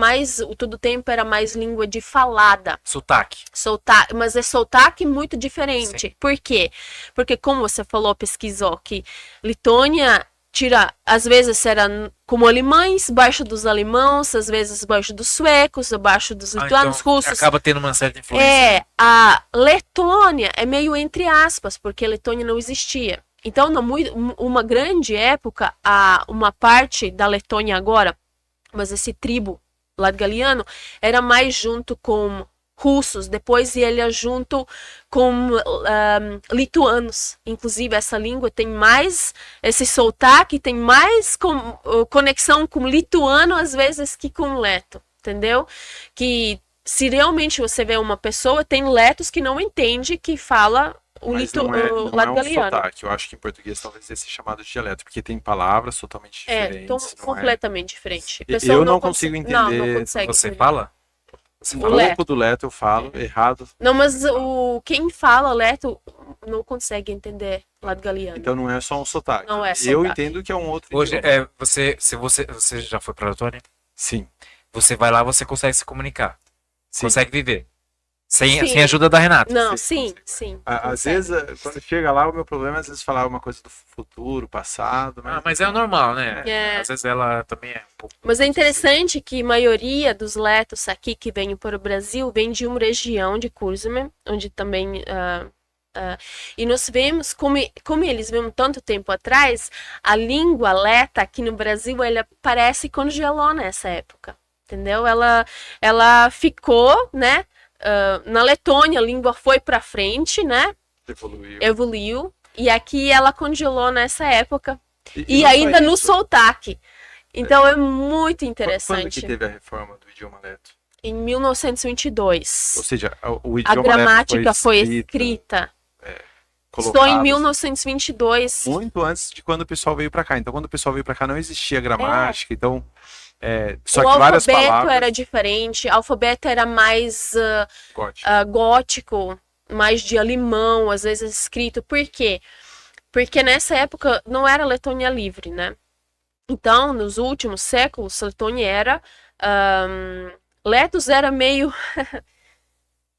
B: todo tempo era mais língua de falada.
A: Sotaque.
B: Mas é sotaque muito diferente.
A: Sim.
B: Por quê? Porque como você falou, pesquisou que Letônia às vezes era como alemães, baixo dos alemãos, às vezes baixo dos suecos, abaixo dos lituanos,
A: Então,
B: russos.
A: acaba tendo uma certa influência.
B: A Letônia é meio entre aspas, porque a Letônia não existia. Então, uma grande época, uma parte da Letônia agora, mas esse tribo latgaliano, era mais junto com russos, depois ele junto com lituanos. Inclusive, essa língua tem mais, esse sotaque tem mais conexão com lituano, às vezes, que com leto, entendeu? Que se realmente você vê uma pessoa, tem letos que não entende que fala o latgaliano.
C: Sotaque. Eu acho que em português talvez esse chamado de dialeto, porque tem palavras totalmente diferentes.
B: Completamente diferente.
C: Eu não consigo entender.
B: Não consegue
A: Você
B: entender.
A: fala?
C: Você fala um pouco do leto, eu falo errado.
B: Não, mas quem fala leto não consegue entender latgaliano.
C: Então não é só um sotaque.
B: Não é sotaque.
C: Eu entendo que é um outro
A: Hoje,
C: idioma.
A: você já foi para Letônia?
C: Sim.
A: Você vai lá, você consegue se comunicar.
C: Sim.
A: Consegue viver. Sem
B: Sim.
A: a ajuda da Renata.
B: Não,
C: Sim,
B: sim.
C: Às vezes, quando chega lá, o meu problema é às vezes falar uma coisa do futuro, passado.
A: Mas é o normal, né?
B: É.
A: Às vezes ela também é um pouco...
B: Mas é interessante que a maioria dos letos aqui que vêm para o Brasil vem de uma região de Kurzeme, onde também... e nós vemos, como eles vêm tanto tempo atrás, a língua leta aqui no Brasil, ela parece que congelou nessa época, entendeu? Ela ficou, né? Na Letônia a língua foi para frente, né? Evoluiu. E aqui ela congelou nessa época. E ainda no sotaque. Então é muito interessante.
C: Quando que teve a reforma do idioma leto?
B: Em 1922.
C: Ou seja, o
B: A
C: idioma
B: gramática
C: leto
B: foi escrita. Só em 1922.
C: Muito antes de quando o pessoal veio para cá. Então, quando o pessoal veio para cá, não existia gramática. Então, só
B: o
C: que várias
B: alfabeto
C: palavras...
B: era diferente. O alfabeto era mais gótico, mais de alemão, às vezes escrito. Por quê? Porque nessa época não era Letônia livre, né? Então, nos últimos séculos, Letônia era... letos era meio...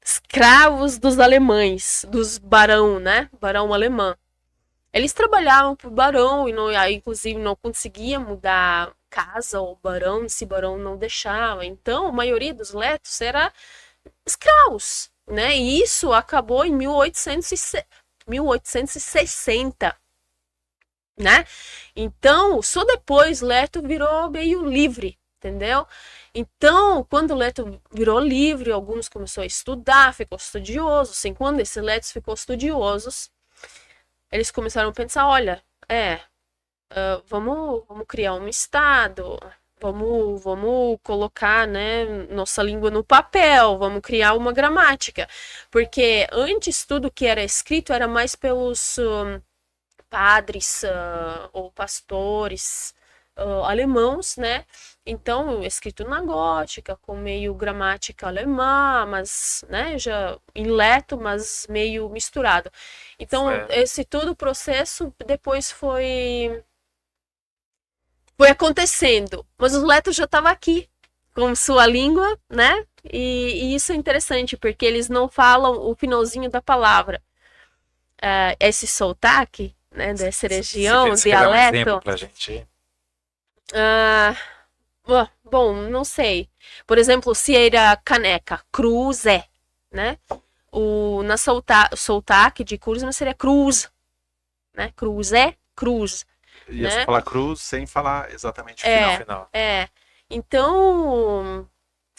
B: escravos dos alemães, dos barão, né? Barão alemão. Eles trabalhavam pro barão e inclusive não conseguia mudar casa ou barão se barão não deixava. Então, a maioria dos letos era escravos, né? E isso acabou em 1860, né? Então, só depois leto virou meio livre, entendeu? Então, quando o leto virou livre, alguns começaram a estudar, ficou estudioso. Assim, quando esses letos ficou estudiosos, eles começaram a pensar, olha, vamos criar um estado, vamos colocar, né, nossa língua no papel, vamos criar uma gramática. Porque antes tudo que era escrito era mais pelos padres ou pastores alemãos, né? Então, escrito na gótica, com meio gramática alemã, mas, né, já em leto, mas meio misturado. Então, esse todo o processo depois foi acontecendo, mas o leto já estava aqui, com sua língua, né? E isso é interessante, porque eles não falam o finalzinho da palavra. Esse sotaque, né, dessa região,
A: você quer dar um
B: dialeto...
A: exemplo pra gente?
B: Bom, não sei. Por exemplo, se era caneca, cruze, né? Na sotaque de cruz não seria cruz, né? Cruze, cruz.
C: Ia
B: né?
C: falar cruz sem falar exatamente o final.
B: Então,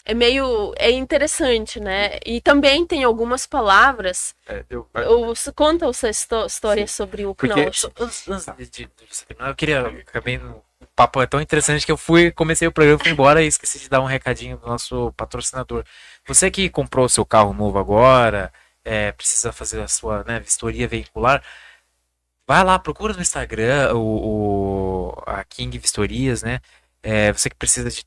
B: é interessante, né? E também tem algumas palavras. Conta essa história sobre o Knaus.
A: Eu queria. O papo é tão interessante que comecei o programa, fui embora e esqueci de dar um recadinho do nosso patrocinador. Você que comprou o seu carro novo agora, precisa fazer a sua, né, vistoria veicular, vai lá, procura no Instagram a King Vistorias, né? Você que precisa de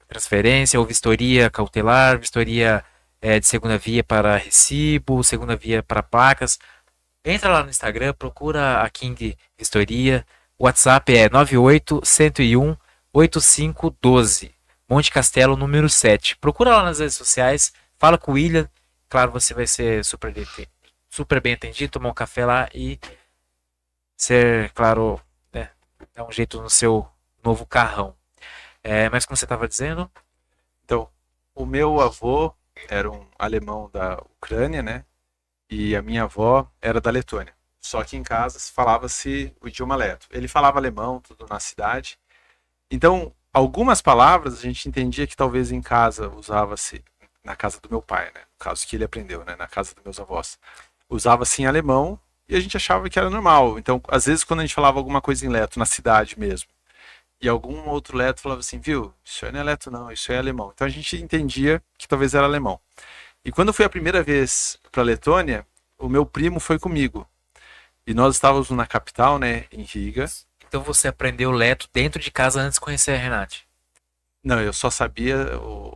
A: transferência ou vistoria cautelar, vistoria de segunda via para recibo, segunda via para placas, Entra lá no Instagram, procura a King Vistoria. O WhatsApp é 98-101-8512. Monte Castelo, número 7. Procura lá nas redes sociais, fala com o William. Claro, você vai ser super bem atendido, tomar um café lá e ser, claro, né, dar um jeito no seu novo carrão. Mas como você estava dizendo,
C: Então, o meu avô era um alemão da Ucrânia, né? E a minha avó era da Letônia. Só que em casa falava-se o idioma leto. Ele falava alemão, tudo na cidade. Então, algumas palavras a gente entendia que talvez em casa usava-se, na casa do meu pai, né? No caso que ele aprendeu, né? Na casa dos meus avós. Usava-se em alemão e a gente achava que era normal. Então, às vezes, quando a gente falava alguma coisa em leto, na cidade mesmo, e algum outro leto falava assim, viu, isso aí não é leto não, isso aí é alemão. Então a gente entendia que talvez era alemão. E quando eu fui a primeira vez para Letônia, o meu primo foi comigo. E nós estávamos na capital, né, em Riga.
A: então você aprendeu Leto dentro de casa antes de conhecer a Renate.
C: Não, eu só sabia,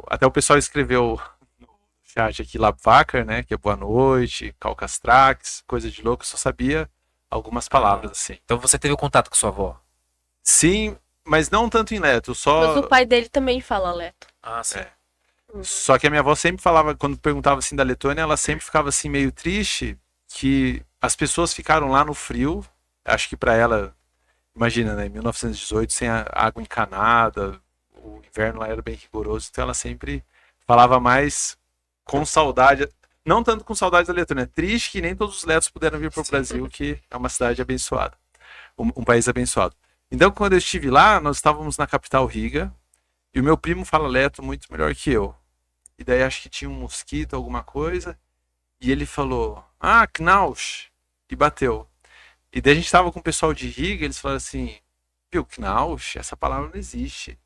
C: até o pessoal escreveu no chat aqui Labvaker, né, que é boa noite, Calcastrax, coisa de louco, eu só sabia algumas palavras assim.
A: Então você teve contato com sua avó.
C: Sim, mas não tanto em leto,
B: Mas
C: só
B: o pai dele também fala leto.
A: Ah, sim.
C: É. Só que a minha avó sempre falava, quando perguntava assim da Letônia, ela sempre ficava assim meio triste que as pessoas ficaram lá no frio. Acho que para ela, imagina, né, em 1918, sem a água encanada, o inverno lá era bem rigoroso, então ela sempre falava mais com saudade, não tanto com saudade da Letônia, triste que nem todos os letos puderam vir para o Brasil, que é uma cidade abençoada, um país abençoado. Então, quando eu estive lá, nós estávamos na capital Riga, e o meu primo fala leto muito melhor que eu. E daí acho que tinha um mosquito, alguma coisa. E ele falou, ah, Knaus. E bateu. E daí a gente tava com o pessoal de Riga, eles falaram assim, viu, Knaus, essa palavra não existe.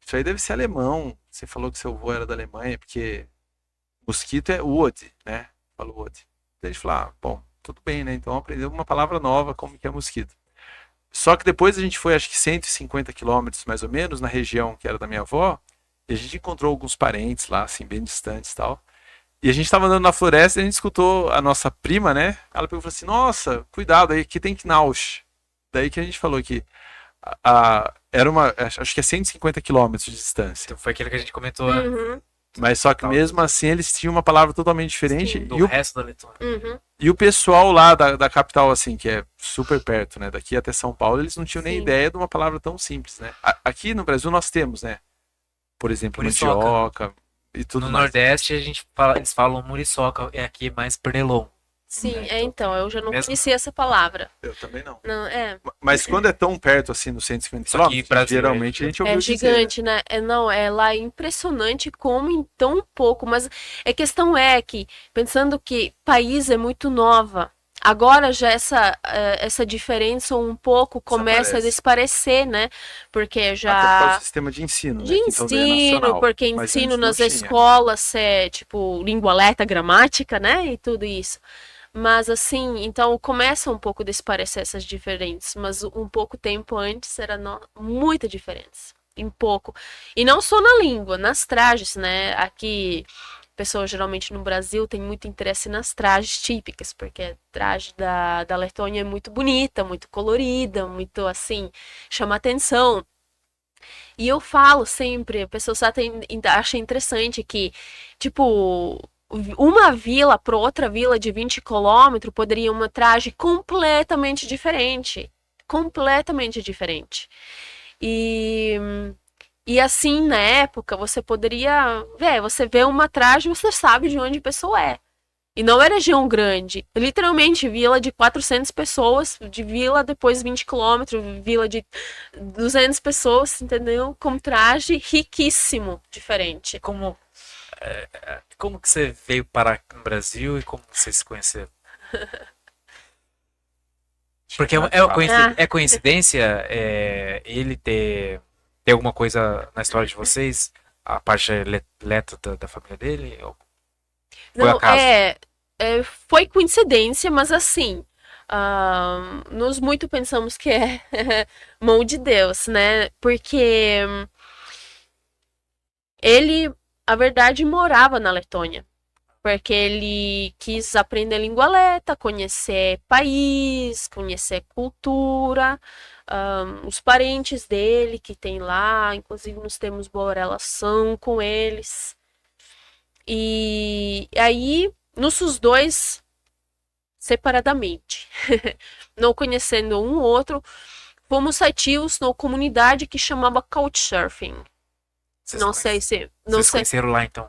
C: Isso aí deve ser alemão. Você falou que seu avô era da Alemanha, porque mosquito é Wood, né? Falou Wood. Daí a gente falou, ah, bom, tudo bem, né? Então aprendeu uma palavra nova, como que é mosquito. Só que depois a gente foi, acho que 150 quilômetros mais ou menos, na região que era da minha avó, e a gente encontrou alguns parentes lá, assim, bem distantes e tal. E a gente tava andando na floresta e a gente escutou a nossa prima, né? Ela pegou e falou assim, nossa, cuidado, aí aqui tem Knaus. Daí que a gente falou que era uma, acho que é 150 quilômetros de distância.
A: Então foi aquilo que a gente comentou
B: Uhum,
C: Mas só que mesmo assim eles tinham uma palavra totalmente diferente.
A: do resto da Letônia.
B: uhum.
C: E o pessoal lá da capital, assim, que é super perto, né? Daqui até São Paulo, eles não tinham nem
B: Sim.
C: ideia de uma palavra tão simples, né? Aqui no Brasil nós temos, né? Por exemplo,
A: Muriçoca.
C: mandioca e tudo
A: No
C: mais.
A: Nordeste eles falam muriçoca, é aqui mais pernilon.
B: Sim,
A: Né,
B: então, eu já não
A: mesmo-
B: conhecia essa palavra.
C: Eu também não.
B: Não,
C: Mas quando é tão perto assim, nos 150
A: Só que
C: quilômetros,
A: Brasil
C: geralmente a gente ouviu
B: é
C: dizer, né?
B: gigante, né? Não, lá é impressionante como em tão pouco. Mas a questão é que, pensando que país é muito nova, agora já essa diferença um pouco começa a desaparecer, né? Porque
C: Até por causa
B: já
C: do sistema de ensino,
B: de
C: né? Que então é
B: ensino,
C: nacional.
B: porque
C: Mas
B: ensino
C: antes não
B: nas
C: tinha.
B: escolas é tipo língua leta, gramática, né? E tudo isso. Mas assim, então começa um pouco a desaparecer essas diferenças, mas um pouco tempo antes era muita diferença, em pouco. E não só na língua, nas trajes, né? Aqui, pessoas geralmente no Brasil têm muito interesse nas trajes típicas, porque a traje da Letônia é muito bonita, muito colorida, muito assim, chama atenção. E eu falo sempre, a pessoa acha interessante que, tipo, uma vila para outra vila de 20 quilômetros poderia uma traje completamente diferente. Completamente diferente. E assim, na época, você poderia ver, você vê uma traje, você sabe de onde a pessoa é. E não é região grande. Literalmente, vila de 400 pessoas, de vila depois 20 quilômetros, vila de 200 pessoas, entendeu? Com traje riquíssimo, diferente.
A: Como que você veio parar no Brasil e como vocês se conheceram? Porque é coincidência ele ter alguma coisa na história de vocês? A parte letra da família dele? Ou foi
B: Não,
A: acaso?
B: foi coincidência, mas assim, nós muito pensamos que é mão de Deus, né? Porque ele, a verdade, morava na Letônia. porque ele quis aprender a língua leta, conhecer país, conhecer cultura, os parentes dele que tem lá, inclusive nós temos boa relação com eles. E aí, nossos dois, separadamente, não conhecendo um outro, fomos ativos numa comunidade que chamava Couchsurfing. Não sei se...
A: Vocês conheceram lá, então?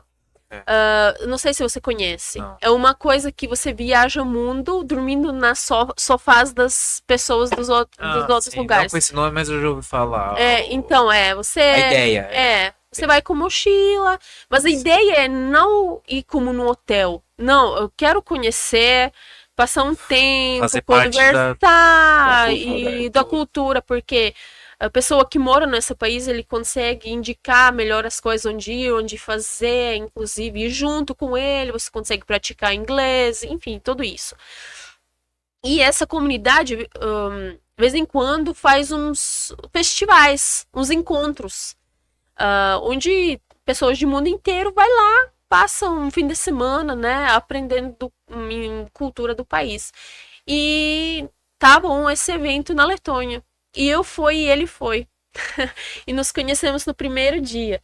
B: Não sei se você conhece.
A: Não.
B: É uma coisa que você viaja o mundo dormindo nas sofás das pessoas dos outros
A: Sim,
B: lugares.
A: não com esse nome, mas eu já ouvi falar.
B: Então, você...
A: A ideia.
B: Você vai com mochila, mas a ideia é não ir como no hotel. Não, eu quero conhecer, passar um tempo,
A: Fazer parte
B: conversar
C: da cultura,
B: e da cultura, porque a pessoa que mora nesse país, ele consegue indicar melhor as coisas onde ir, onde fazer, inclusive ir junto com ele, você consegue praticar inglês, enfim, tudo isso. E essa comunidade, de vez em quando, faz uns festivais, uns encontros, onde pessoas do mundo inteiro vai lá, passam um fim de semana, né, aprendendo cultura do país. E tá bom esse evento na Letônia. E eu fui e ele foi. E nos conhecemos no primeiro dia.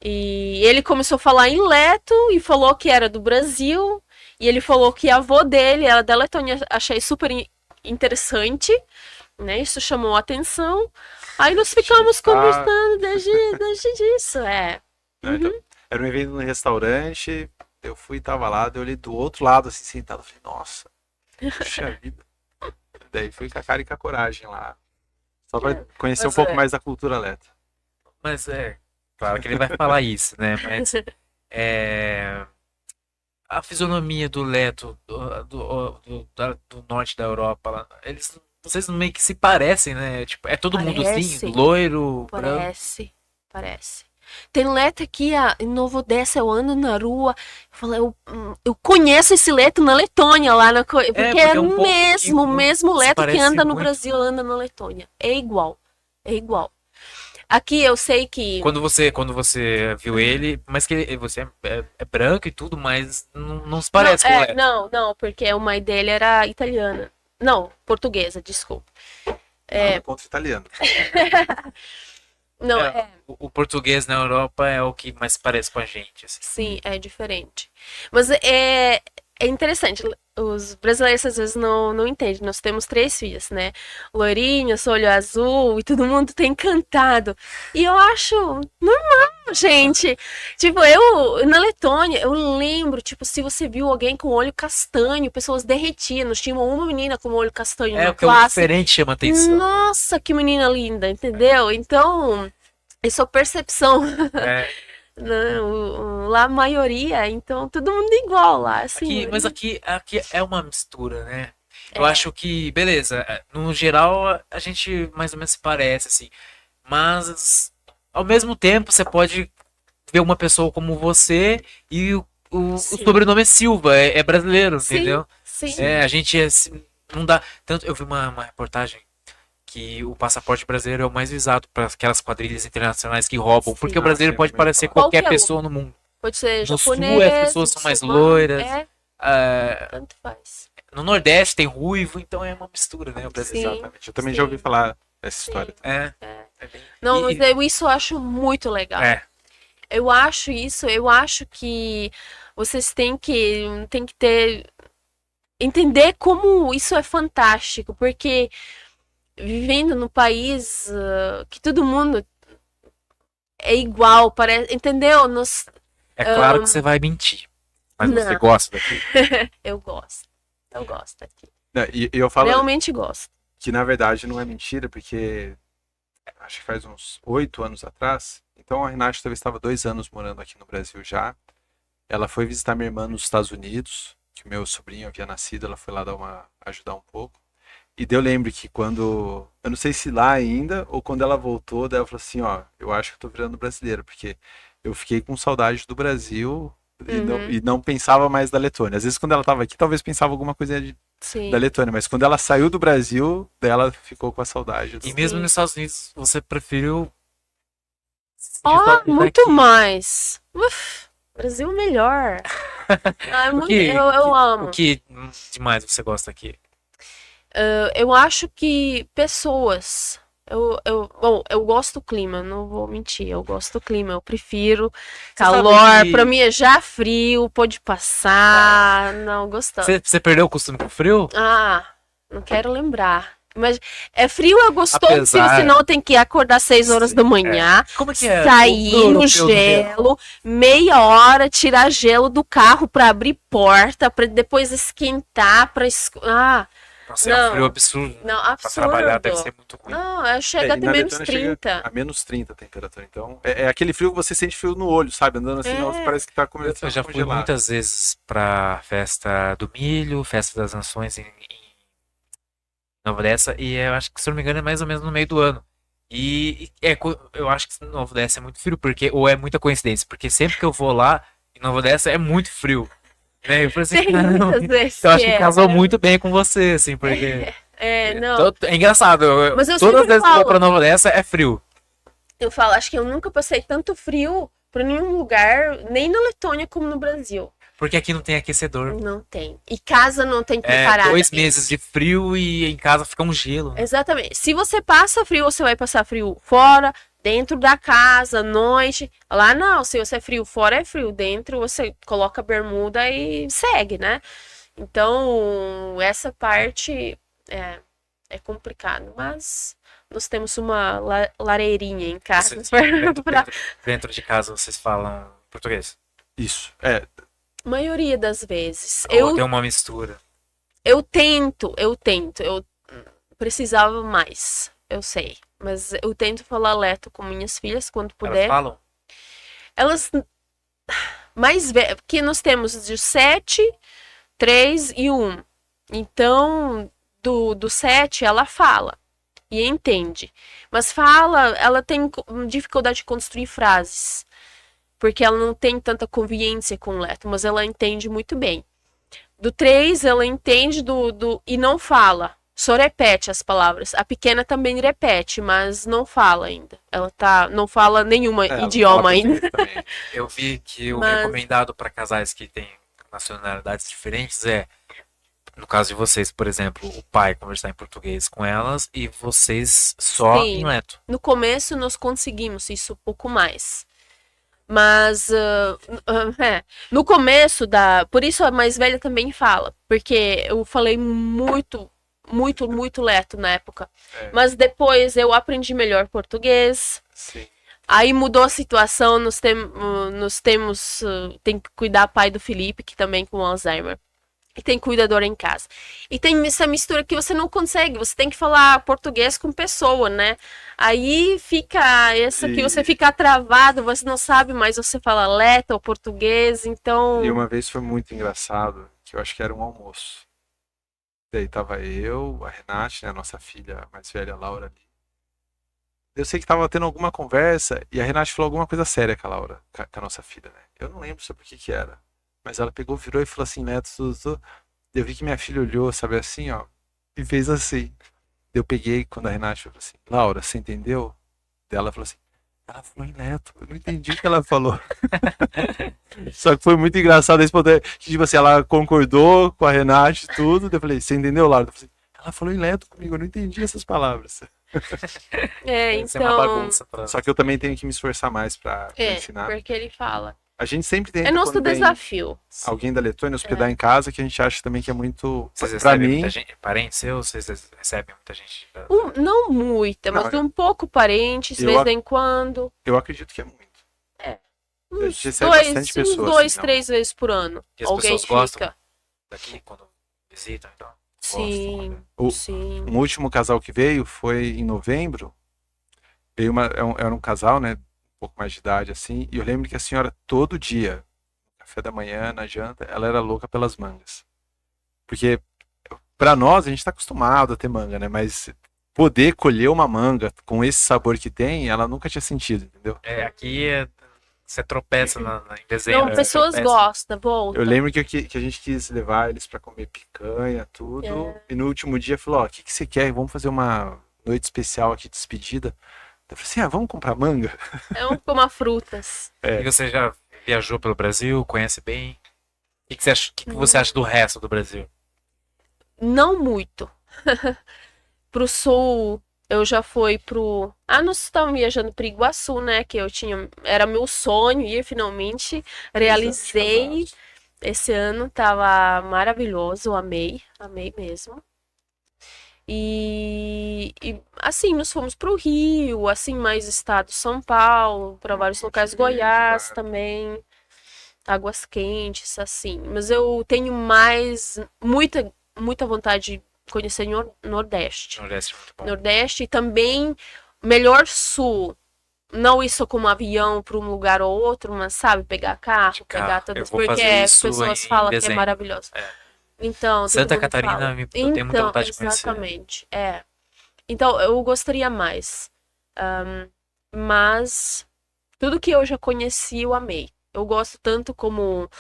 B: E ele começou a falar em leto e falou que era do Brasil. E ele falou que a avó dele era da Letônia. Achei super interessante, né? Isso chamou a atenção. Aí nós ficamos conversando desde isso,
C: Então, era um evento no restaurante, eu fui e tava lá, eu olhei do outro lado, assim, sentado, falei, nossa, puxa vida. Daí fui com a cara e com a coragem lá, só pra conhecer um pouco mais da cultura leta.
A: Mas claro que ele vai falar isso, né? Mas a fisionomia do Leto, do norte da Europa, lá, vocês meio que se parecem, né? Tipo, é todo mundo assim, loiro, branco.
B: Parece. Tem leto aqui em Novo Odessa, eu ando na rua, eu falo, eu conheço esse leto na Letônia, lá porque é o mesmo leto que anda no Brasil, anda na Letônia. É igual. Aqui eu sei que...
A: Quando você viu ele, mas que você é branco e tudo, mas não se parece com o Leto.
B: Não, porque a mãe dele era italiana. Não, portuguesa, desculpa.
C: Nada contra o italiano.
B: Não,
A: O português na Europa é o que mais parece com a gente. Assim.
B: Sim, é diferente. Mas é interessante. Os brasileiros às vezes não entendem. Nós temos 3 filhas, né? Loirinhos, olho azul, e todo mundo tá encantado. E eu acho normal, gente. Tipo, na Letônia, eu lembro, tipo, se você viu alguém com olho castanho, pessoas derretiam. Nós tínhamos uma menina com olho castanho na
A: classe. É, o diferente chama atenção.
B: Nossa, que menina linda, entendeu? Então, isso é percepção. Não, lá a maioria, então todo mundo igual lá, assim.
A: Mas aqui é uma mistura, né? Eu acho que, beleza, no geral a gente mais ou menos se parece, assim. Mas, ao mesmo tempo, você pode ver uma pessoa como você e o sobrenome é Silva, é brasileiro, entendeu?
B: Sim.
A: A gente não dá... Tanto, eu vi uma reportagem que o passaporte brasileiro é o mais visado para aquelas quadrilhas internacionais que roubam, porque o brasileiro pode parecer qualquer pessoa no mundo.
B: Pode ser
A: no
B: japonês,
A: sul as pessoas são mais loiras.
B: Tanto faz.
A: No Nordeste tem ruivo, então é uma mistura, né? O brasileiro.
C: Exatamente. Eu também já ouvi falar dessa história.
B: Não, mas isso eu acho muito legal. Eu acho que vocês têm que entender como isso é fantástico, porque vivendo no país que todo mundo é igual, parece, entendeu?
A: É claro que você vai mentir, mas você gosta daqui?
B: Eu gosto daqui.
C: E eu falo
B: realmente gosto.
C: Que na verdade não é mentira, porque acho que faz uns 8 anos atrás, então a Renata talvez estava 2 anos morando aqui no Brasil já. Ela foi visitar minha irmã nos Estados Unidos, que o meu sobrinho havia nascido, ela foi lá ajudar um pouco. E eu lembro que quando, eu não sei se lá ainda, ou quando ela voltou, daí ela falou assim, eu acho que eu tô virando brasileiro, porque eu fiquei com saudade do Brasil e não pensava mais da Letônia. Às vezes quando ela tava aqui, talvez pensava alguma coisa da Letônia, mas quando ela saiu do Brasil, daí ela ficou com a saudade.
A: E mesmo nos Estados Unidos, você preferiu...
B: muito mais. Brasil melhor. Ah, é
A: O
B: muito,
A: que,
B: eu amo.
A: o que demais você gosta aqui?
B: Eu acho que pessoas. Bom, eu gosto do clima, não vou mentir, eu gosto do clima, eu prefiro
A: Você sabe
B: calor, pra
A: que
B: mim é já frio, pode passar, não, gostando.
A: você perdeu o costume com o frio?
B: Ah, não quero lembrar. Mas é frio, é gostoso se você
A: Apesar.
B: não tem que acordar 6 horas da manhã,
A: Como é que é?
B: sair
A: Pro
B: no
A: europeu no verão?
B: gelo, meia hora, tirar gelo do carro pra abrir porta, pra depois esquentar,
A: Nossa, é um frio
B: não,
A: absurdo.
B: não,
A: Pra trabalhar deve
B: absurdo.
A: ser muito ruim.
B: Não, chega
C: E
B: até
C: na
B: menos
C: Letônia chega
B: 30.
C: a menos 30 a temperatura. Então, é aquele frio que você sente frio no olho, sabe? Andando assim, nossa,
B: É.
C: parece que tá
A: Eu
C: começando
A: já
C: a
A: fui
C: congelar.
A: muitas vezes pra festa do milho, festa das nações em Nova Odessa, e eu acho que, se eu não me engano, é mais ou menos no meio do ano. Eu acho que Nova Odessa é muito frio, porque, ou é muita coincidência, porque sempre que eu vou lá, em Nova Odessa é muito frio. Né? Eu falei assim,
B: Tem
A: caramba,
B: muitas vezes
A: eu acho
B: que
A: que
B: é.
A: casou muito bem com você, assim, porque.
B: Não.
A: É engraçado,
B: Mas eu
A: todas as
B: sempre
A: vezes que eu vou
B: falo.
A: pra Nova Odessa é frio.
B: Eu falo, acho que eu nunca passei tanto frio pra nenhum lugar, nem na Letônia como no Brasil.
A: Porque aqui não tem aquecedor.
B: Não tem. E casa não tem
A: É
B: preparada.
A: 2 meses de frio e em casa fica um gelo.
B: Exatamente. Se você passa frio, você vai passar frio fora, dentro da casa, à noite. Lá não, se você é frio fora, é frio. Dentro você coloca a bermuda e segue, né? Então, essa parte é complicado. Mas nós temos uma lareirinha em casa.
A: Dentro de casa vocês falam português.
C: Isso.
B: Maioria das vezes.
A: Ou tem uma mistura.
B: Eu tento. Eu precisava mais, eu sei. Mas eu tento falar leto com minhas filhas quando
A: Elas
B: puder.
A: falam?
B: Elas mais velhas, porque nós temos de 7, 3 e 1. Então, do 7 ela fala e entende. Mas ela tem dificuldade de construir frases. Porque ela não tem tanta convivência com o leto, mas ela entende muito bem. Do 3, ela entende e não fala. Só repete as palavras. A pequena também repete, mas não fala ainda. Ela não fala nenhum idioma ainda.
A: Eu vi que o
B: Mas-
A: recomendado para casais que têm nacionalidades diferentes é, no caso de vocês, por exemplo, o pai conversar em português com elas e vocês só
B: Sim.
A: em leto.
B: No começo nós conseguimos isso um pouco mais. Mas no começo por isso a mais velha também fala, porque eu falei muito, muito, muito leto na época. Mas depois eu aprendi melhor português.
C: Sim.
B: Aí mudou a situação, tem que cuidar pai do Felipe, que também com Alzheimer. E tem cuidador em casa. E tem essa mistura que você não consegue. Você tem que falar português com pessoa, né? Aí fica que você fica travado, você não sabe mais você fala leto ou português, então...
C: E uma vez foi muito engraçado, que eu acho que era um almoço. Daí tava eu, a Renate, né, a nossa filha mais velha, a Laura ali. Eu sei que tava tendo alguma conversa e a Renate falou alguma coisa séria com a Laura, com a nossa filha, né? Eu não lembro sobre o que era. Mas ela pegou, virou e falou assim, Neto, eu vi que minha filha olhou, sabe, assim, ó, e fez assim. Eu peguei, quando a Renate falou assim, Laura, você entendeu? Daí ela falou assim, ela falou em Neto, eu não entendi o que ela falou. Só que foi muito engraçado esse poder, que tipo assim, ela concordou com a Renate e tudo, daí eu falei, você entendeu, Laura? Eu falei, ela falou em Neto comigo, eu não entendi essas palavras.
A: Deve ser uma
B: então...
A: bagunça pra...
C: Só que eu também tenho que me esforçar mais pra ensinar.
B: porque ele fala.
C: A gente sempre tenta,
B: É nosso
C: quando vem
B: desafio.
C: alguém da Letônia hospedar em casa, que a gente acha também que é muito,
A: Vocês
C: pra
A: recebem
C: mim,
A: muita gente, parentes seus, vocês recebem muita gente?
B: Não muita, mas
C: Não,
B: um pouco parentes, de
C: eu
B: vez em quando.
C: eu acredito que é muito. A gente
B: Uns
C: recebe bastante pessoas,
B: uns 2,
C: assim, não.
B: 3 vezes por ano.
A: E as
B: Alguém
A: pessoas gostam
B: fica.
A: daqui quando visitam, então?
B: Sim,
C: O-
B: sim.
C: O último casal que veio foi em novembro. Veio era um casal, né? Um pouco mais de idade, assim. E eu lembro que a senhora, todo dia, no café da manhã, na janta, ela era louca pelas mangas. Porque, pra nós, a gente tá acostumado a ter manga, né? Mas poder colher uma manga com esse sabor que tem, ela nunca tinha sentido, entendeu?
A: Aqui você tropeça em desenho.
B: Não, pessoas gostam, voltam.
C: Eu lembro que a gente quis levar eles pra comer picanha, tudo. E no último dia falou, ó, o que você quer? Vamos fazer uma noite especial aqui, despedida. Eu falei assim, vamos comprar manga?
B: É como frutas.
A: E você já viajou pelo Brasil, conhece bem? O que você acha do resto do Brasil?
B: Não muito. Pro sul, eu já fui pro. Ah, nós estávamos viajando para Iguaçu, né? Que eu tinha. Era meu sonho ir finalmente. Realizei esse ano, tava maravilhoso, amei, amei mesmo. Assim, nós fomos pro Rio, assim, mais estado São Paulo, para vários locais, Goiás
C: claro.
B: também, Águas Quentes, assim. Mas eu tenho mais, muita vontade de conhecer Nordeste.
A: Nordeste é muito bom.
B: Nordeste e também melhor Sul. Não isso como avião para um lugar ou outro, mas sabe, pegar carro,
A: De
B: pegar
A: carro. Eu
B: todas,
A: vou
B: porque
A: fazer
B: as
A: isso
B: pessoas
A: em
B: falam que é
A: dezembro.
B: maravilhoso.
A: É.
B: Então, todo
A: Santa
B: mundo
A: Catarina,
B: fala.
A: eu tenho muita
B: Então,
A: vontade de conhecer.
B: exatamente, é. Então, eu gostaria mais. Mas tudo que eu já conheci, eu amei. Eu gosto tanto como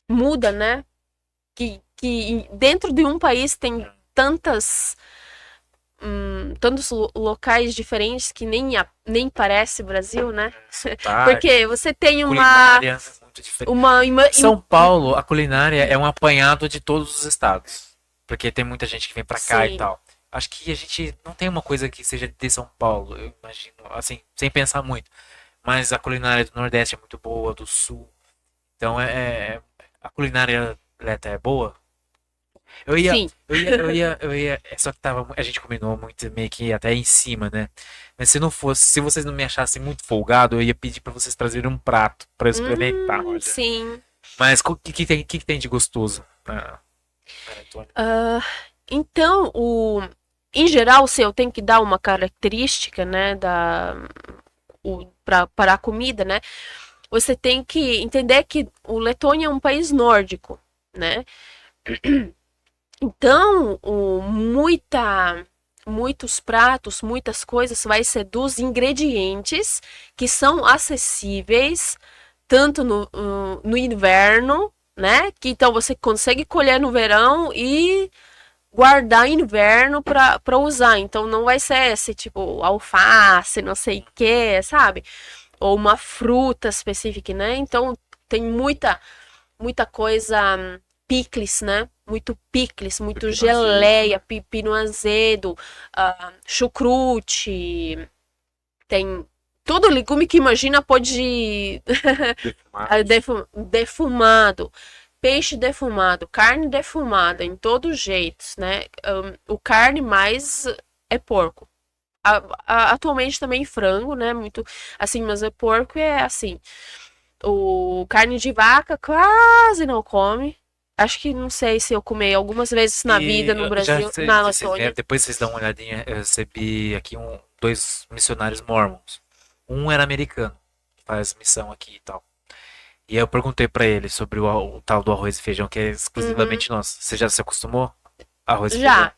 B: muda, né? Que dentro de um país tem tantos locais diferentes que nem parece Brasil, né?
A: Sotaque,
B: Porque você tem
A: culinária, muito diferente.
B: uma
A: São Paulo, a culinária é um apanhado de todos os estados. Porque tem muita gente que vem pra cá e
B: sim,
A: tal. Acho que a gente não tem uma coisa que seja de São Paulo, eu imagino, assim, sem pensar muito. Mas a culinária do Nordeste é muito boa, do Sul. Então a culinária Leta é boa. Eu ia,
B: sim.
A: só que a gente combinou muito meio que até em cima, né? Mas se vocês não me achassem muito folgado, eu ia pedir pra vocês trazerem um prato pra eu experimentar. Olha.
B: Sim.
A: Mas o que tem de gostoso pra Antônio?
B: Então, em geral, se eu tenho que dar uma característica, né, para a comida, né, você tem que entender que o Letônia é um país nórdico, né? Então, muitos pratos, muitas coisas vai ser dos ingredientes que são acessíveis tanto no inverno, né? Que então você consegue colher no verão e guardar inverno para usar. Então não vai ser esse tipo alface, não sei o que, sabe? Ou uma fruta específica, né? Então tem muita coisa picles, né? Muito picles, muito
C: Pepino
B: geleia, pepino azedo, chucrute, tem todo legume que imagina pode defumado, peixe defumado, carne defumada, em todos os jeitos, né? O carne mais é porco. Atualmente também frango, né? Muito assim, mas o porco é assim. O carne de vaca quase não come. Acho que não sei se eu comi algumas vezes na vida no Brasil, na Letônia.
A: Depois vocês dão uma olhadinha, eu recebi aqui dois missionários mormons. Um era americano, que faz missão aqui e tal. E aí eu perguntei pra ele sobre o tal do arroz e feijão, que é exclusivamente nosso. Você já se acostumou? Arroz e feijão?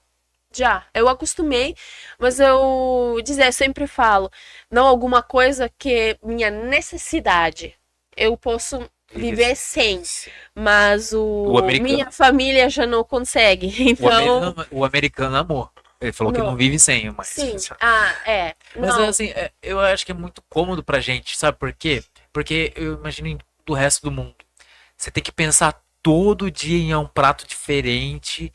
B: Já. Eu acostumei, mas eu sempre falo, não alguma coisa que é minha necessidade. Eu posso viver sem, mas minha família já não consegue. Então,
A: O americano amou. Ele falou que não vive sem, mas.
B: sim.
A: Mas
B: Não.
A: assim, eu acho que é muito cômodo pra gente, sabe por quê? Porque eu imagino do resto do mundo. Você tem que pensar todo dia em um prato diferente,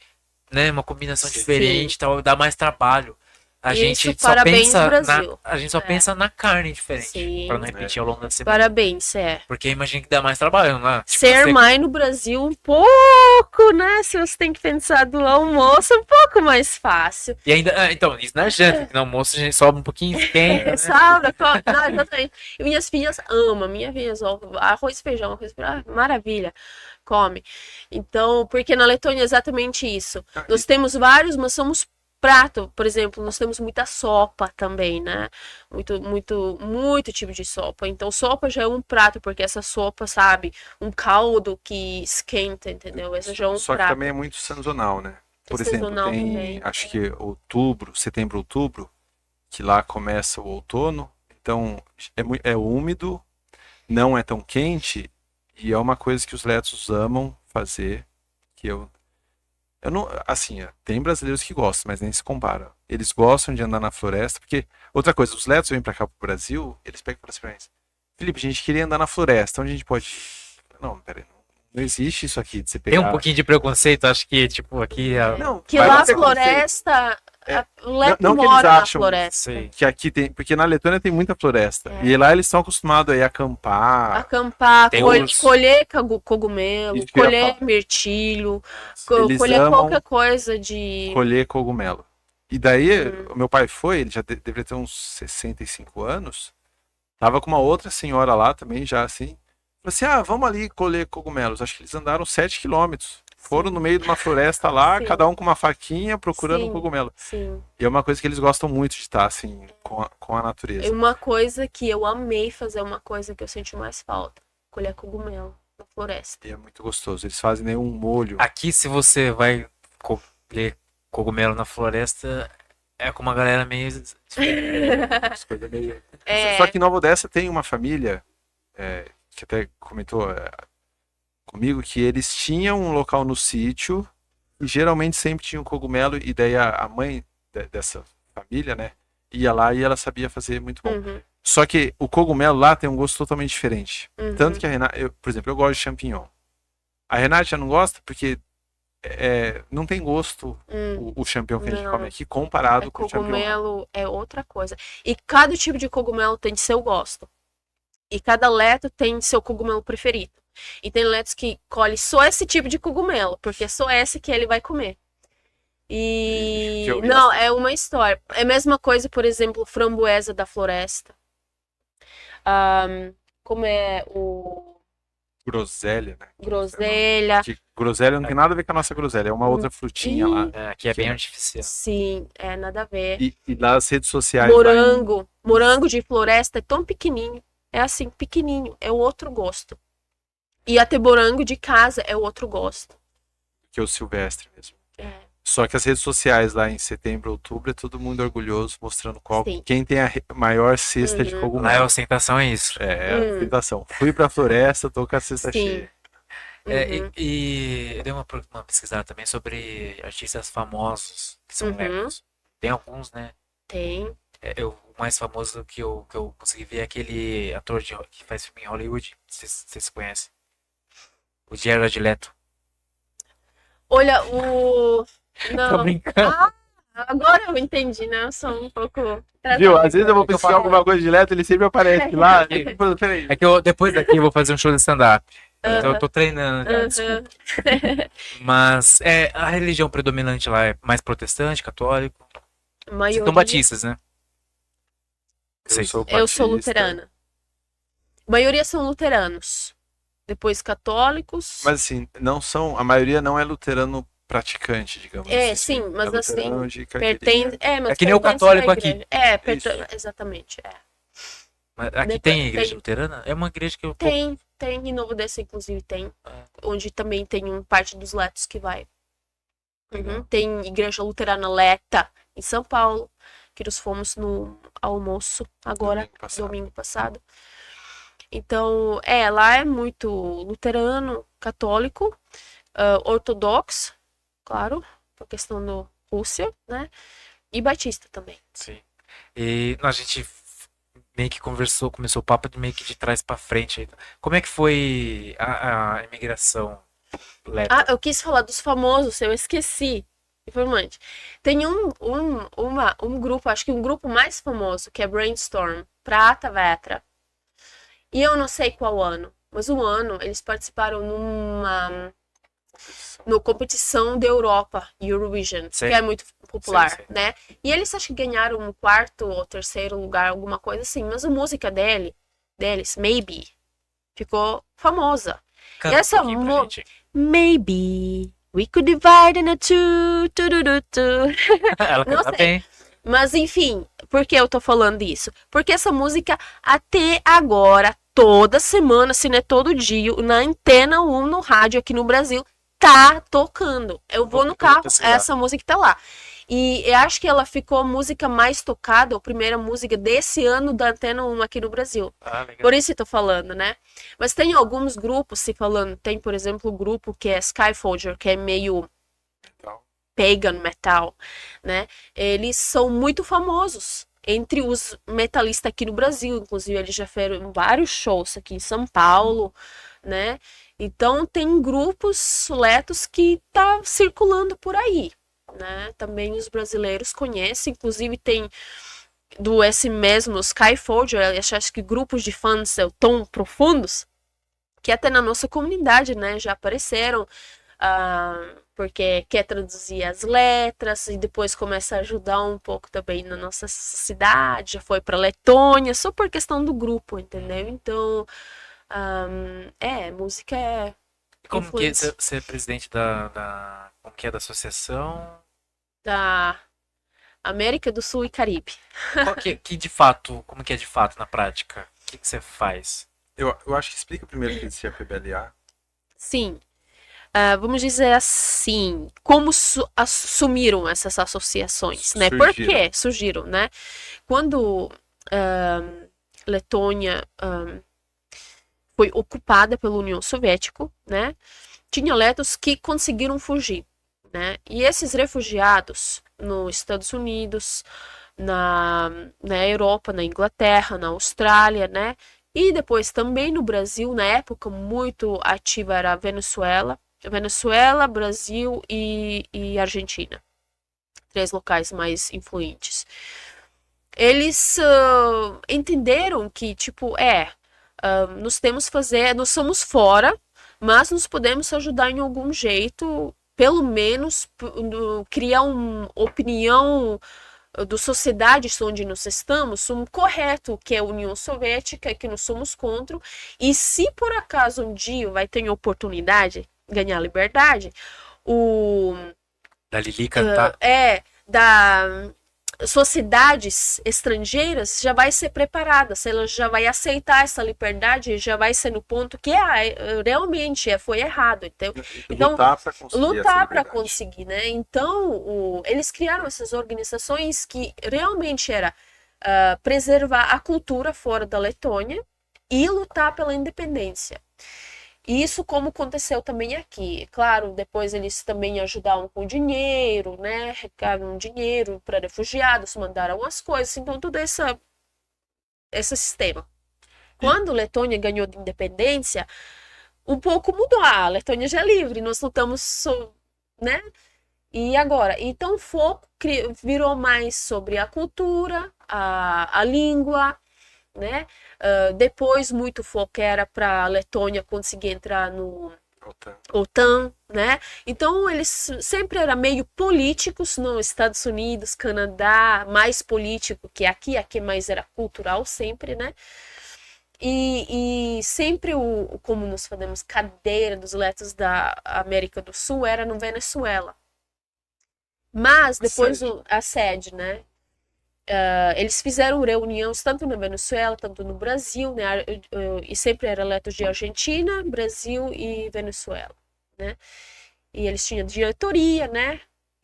A: né? Uma combinação diferente, tal, dá mais trabalho. A gente só
B: parabéns,
A: pensa
B: Brasil.
A: a gente só pensa na carne diferente,
B: Sim.
A: pra não repetir ao longo da semana.
B: Parabéns,
A: Porque imagina que dá mais trabalho, né? Tipo,
B: ser mãe no Brasil um pouco, né? Se você tem que pensar do almoço, um pouco mais fácil.
A: E ainda, então, isso na janta, que no almoço a gente sobe um pouquinho esquenta, né?
B: Sabe? Não, exatamente. E minhas filhas amam, minha filha arroz e feijão, maravilha, come. Então, porque na Letônia é exatamente isso. Nós temos vários, mas somos prato, por exemplo, nós temos muita sopa também, né? Muito tipo de sopa. Então, sopa já é um prato, porque essa sopa, sabe? Um caldo que esquenta, entendeu? Essa já é um
C: Só que
B: prato.
C: também é muito sazonal, né? Por
B: Sazonal
C: exemplo,
B: também.
C: acho que setembro, outubro, que lá começa o outono, então é úmido, não é tão quente, e é uma coisa que os letos amam fazer, que eu não, assim, tem brasileiros que gostam, mas nem se compara. Eles gostam de andar na floresta, porque, outra coisa, os letos vêm pra cá pro Brasil, eles pegam e falam assim pra mim, Felipe, a gente queria andar na floresta, onde a gente pode ir? Não, peraí, Não existe isso aqui de você
A: Tem um
C: pegar.
A: pouquinho de preconceito, acho que, tipo, aqui
C: Não,
B: Que
C: vai
B: lá
C: não
B: a
C: ter
B: floresta.
C: É.
B: O Leto
C: Não que eles
B: mora na
C: acham,
B: floresta.
A: sei.
C: que aqui tem, porque na Letônia tem muita floresta.
B: É.
C: E lá eles estão acostumados aí a acampar.
B: Acampar,
A: Tem
B: colher,
A: uns-
B: colher cogumelo,
C: Isso que eu ia
B: colher
C: falar.
B: mirtilho,
C: Eles
B: colher
C: amam
B: qualquer coisa de.
C: colher cogumelo. E daí,
B: Hum.
C: o meu pai foi, ele já deveria ter uns 65 anos. Tava com uma outra senhora lá também, já assim. Falei assim: vamos ali colher cogumelos. Acho que eles andaram 7 quilômetros. Foram no meio de uma floresta lá,
B: Sim.
C: cada um com uma faquinha procurando
B: Sim.
C: um cogumelo.
B: Sim.
C: E é uma coisa que eles gostam muito de estar, assim, com a natureza.
B: Uma coisa que eu amei fazer, uma coisa que eu senti mais falta: colher cogumelo na floresta.
C: E é muito gostoso. Eles fazem nenhum molho.
A: Aqui, se você vai colher cogumelo na floresta, é com uma galera meio.
C: As coisas meio-
B: É.
C: Só que em Nova Odessa tem uma família, que até comentou comigo, que eles tinham um local no sítio e geralmente sempre tinha um cogumelo, e daí a mãe dessa família, né, ia lá e ela sabia fazer muito bom.
B: Uhum,
C: Só que o cogumelo lá tem um gosto totalmente diferente.
B: uhum.
C: Tanto que a Renata, por exemplo, eu gosto de champignon. A Renata já não gosta porque não tem gosto o champignon que a gente
B: Não.
C: come aqui comparado
B: É
C: com o champignon.
B: cogumelo é outra coisa. E cada tipo de cogumelo tem seu gosto. E cada leto tem seu cogumelo preferido. E tem letos que colhe só esse tipo de cogumelo, porque é só esse que ele vai comer. E
C: Que eu vi
B: não,
C: assim.
B: é uma história. É a mesma coisa, por exemplo, framboesa da floresta. Como é o
C: Groselha, né?
B: groselha.
C: Que groselha não tem nada a ver com a nossa groselha, é uma outra frutinha lá.
A: Aqui é bem artificial.
B: Sim, é nada a ver.
C: E nas redes sociais. lá
B: Morango de floresta é tão pequenininho. É assim, pequenininho. É outro gosto. E até morango de casa é outro gosto.
C: que é o silvestre mesmo.
B: É.
C: Só que as redes sociais lá em setembro, outubro, é todo mundo orgulhoso, mostrando
B: Sim.
C: quem tem a maior cesta de
B: Uhum.
A: Lá a
C: cogumelo.
A: ostentação é isso.
C: É a ostentação. Fui pra floresta, tô com a cesta
B: Sim.
C: cheia.
B: Uhum.
A: E eu dei uma pesquisada também sobre artistas famosos que são
B: Uhum.
A: lepros. Tem alguns, né?
B: Tem.
A: O mais famoso que eu consegui ver é aquele ator que faz filme em Hollywood. Vocês conhecem? O Jared Leto.
B: Olha, o. Não.
A: brincando.
B: Agora eu entendi, né? Eu sou um pouco.
C: Viu? Às vezes eu vou pesquisar
A: falo.
C: alguma coisa direto, ele sempre aparece lá. Peraí.
A: É que depois daqui eu vou fazer um show de stand-up. Então eu tô treinando já,
B: Uhum.
A: desculpa. Mas a religião predominante lá é mais protestante, católico.
B: Maioria...
A: São batistas, né? Sei.
B: Eu sou
C: batista.
B: luterana. A maioria são luteranos. Depois católicos.
C: Mas assim, não são. A maioria não é luterano praticante, digamos
B: É,
C: assim.
B: sim, mas
C: é luterano
B: assim,
C: de carteirinha.
B: Pertence. Mas
A: É que nem o
B: pertence
A: católico
B: à
A: aqui.
B: igreja. É,
C: Isso.
B: exatamente. É.
A: Mas aqui
B: Depois
A: tem igreja
B: tem-
A: luterana? É uma igreja que eu
B: Tem. Em Novo Odessa, inclusive, tem.
A: É.
B: Onde também tem parte dos letos que vai.
A: Legal.
B: Tem igreja luterana Leta em São Paulo, que nós fomos no almoço agora, domingo passado. Então, lá é muito luterano, católico, ortodoxo, claro, por questão da Rússia, né? E batista também.
A: Sim. E a gente meio que começou o papo meio que de trás pra frente. Aí. Como é que foi a imigração, Leto?
B: Eu quis falar dos famosos, eu esqueci. Informante. Tem um grupo, acho que um grupo mais famoso, que é Brainstorm, Prata Vetra. E eu não sei qual ano, mas o ano eles participaram numa competição da Europa, Eurovision,
A: Sei.
B: que é muito popular,
A: Sei.
B: né? E eles acho que ganharam um quarto ou terceiro lugar, alguma coisa assim, mas a música deles, Maybe, ficou famosa.
A: Canta
B: essa
A: um pouquinho pra
B: mo-
A: gente.
B: Maybe we could divide in a two,
A: Ela
B: Não
A: canta
B: sei.
A: bem.
B: Mas enfim, por que eu tô falando isso? Porque essa música até agora, toda semana, se não é todo dia, na Antena 1 no rádio aqui no Brasil, tá tocando. Eu vou no carro,
A: pesquisar.
B: essa música tá lá. E eu acho que ela ficou a música mais tocada, a primeira música desse ano da Antena 1 aqui no Brasil.
A: Ah, legal.
B: Por isso eu tô falando, né? Mas tem alguns grupos se falando. Tem, por exemplo, o grupo que é Skyforger, que é meio
C: Então,
B: pagan metal, né? Eles são muito famosos entre os metalistas aqui no Brasil. Inclusive, eles já fizeram vários shows aqui em São Paulo, né? Então tem grupos letos que tá circulando por aí, né? Também os brasileiros conhecem, inclusive tem do esse mesmo Skyforge, eu acho que grupos de fãs tão profundos que até na nossa comunidade, né, já apareceram, porque quer traduzir as letras e depois começa a ajudar um pouco também na nossa cidade, já foi para Letônia, só por questão do grupo, entendeu? Então, música é
A: Como que
B: influência
A: você é presidente como que é da associação?
B: da América do Sul e Caribe.
A: Qual que de fato, como que é de fato na prática? O que você faz?
C: Eu acho que explica primeiro o que é a PBLA.
B: Sim. Vamos dizer assim, como assumiram essas associações, né? Por que surgiram, né? Quando Letônia foi ocupada pela União Soviética, né? Tinha letos que conseguiram fugir, né? E esses refugiados nos Estados Unidos, na Europa, na Inglaterra, na Austrália, né? E depois também no Brasil, na época muito ativa era a Venezuela, Brasil e Argentina. 3 locais mais influentes. Eles entenderam que, tipo, nós somos fora, mas nós podemos ajudar em algum jeito, pelo menos criar uma opinião das sociedades onde nós estamos, um correto, que é a União Soviética, que nós somos contra, e se por acaso um dia vai ter oportunidade ganhar liberdade,
A: Da Lili cantar?
B: da sociedades estrangeiras já vai ser preparada, se ela já vai aceitar essa liberdade, já vai ser no ponto que realmente foi errado, então lutar para conseguir, né? Então eles criaram essas organizações que realmente era preservar a cultura fora da Letônia e lutar pela independência. Isso como aconteceu também aqui. Claro, depois eles também ajudaram com dinheiro, né? Arrecadaram dinheiro para refugiados, mandaram as coisas. Então, todo esse sistema. Quando a Letônia ganhou de independência, um pouco mudou. A Letônia já é livre, nós não estamos, né? E agora? Então, o foco virou mais sobre a cultura, a língua, né? Depois muito foco era para a Letônia conseguir entrar no OTAN, né? Então eles sempre eram meio políticos nos Estados Unidos, Canadá, mais político que aqui mais era cultural sempre, né? E sempre como nós falamos, cadeira dos letos da América do Sul era no Venezuela. Mas depois a sede, né? Eles fizeram reuniões tanto na Venezuela, tanto no Brasil, né? E sempre eram eleitos de Argentina, Brasil e Venezuela, né? E eles tinham diretoria, né?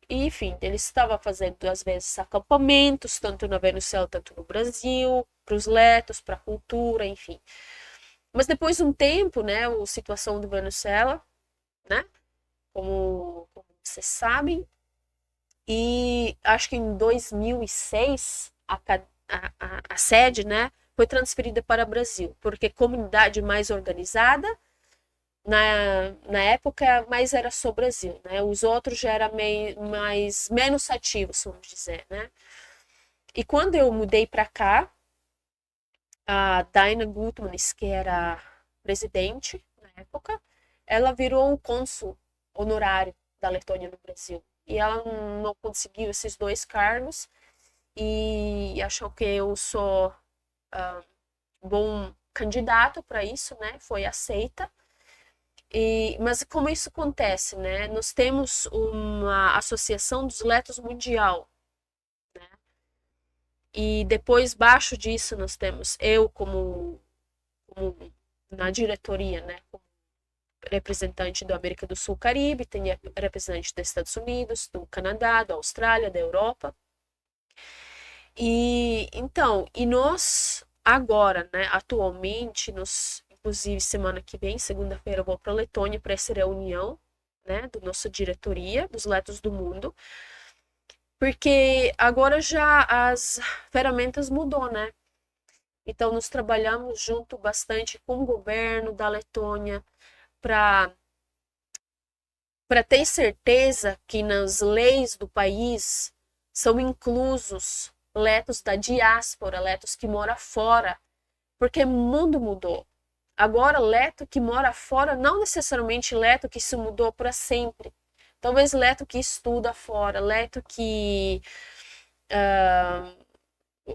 B: E, enfim, eles estavam fazendo às vezes acampamentos, tanto na Venezuela, tanto no Brasil, para os letos, para a cultura, enfim. Mas depois de um tempo, né? A situação do Venezuela, né? Como vocês sabem, e acho que em 2006 a sede, né, foi transferida para o Brasil, porque comunidade mais organizada na época mais era só o Brasil, né? Os outros já eram menos ativos, vamos dizer, né? E quando eu mudei para cá, a Daina Gutmann, que era presidente na época, ela virou o cônsul honorário da Letônia no Brasil. E ela não conseguiu esses 2 cargos e achou que eu sou bom candidato para isso, né? Foi aceita. Mas como isso acontece, né? Nós temos uma associação dos letos mundial, né? E depois, baixo disso, nós temos eu como na diretoria, né? Representante da América do Sul Caribe, tem representante dos Estados Unidos, do Canadá, da Austrália, da Europa. E então, nós agora, né, atualmente, inclusive semana que vem, segunda-feira, eu vou para a Letônia para essa reunião, né, da nossa diretoria dos letos do mundo, porque agora já as ferramentas mudou, né? Então, nós trabalhamos junto bastante com o governo da Letônia, para ter certeza que nas leis do país são inclusos letos da diáspora, letos que moram fora, porque o mundo mudou. Agora, leto que mora fora, não necessariamente leto que se mudou para sempre. Talvez leto que estuda fora, leto que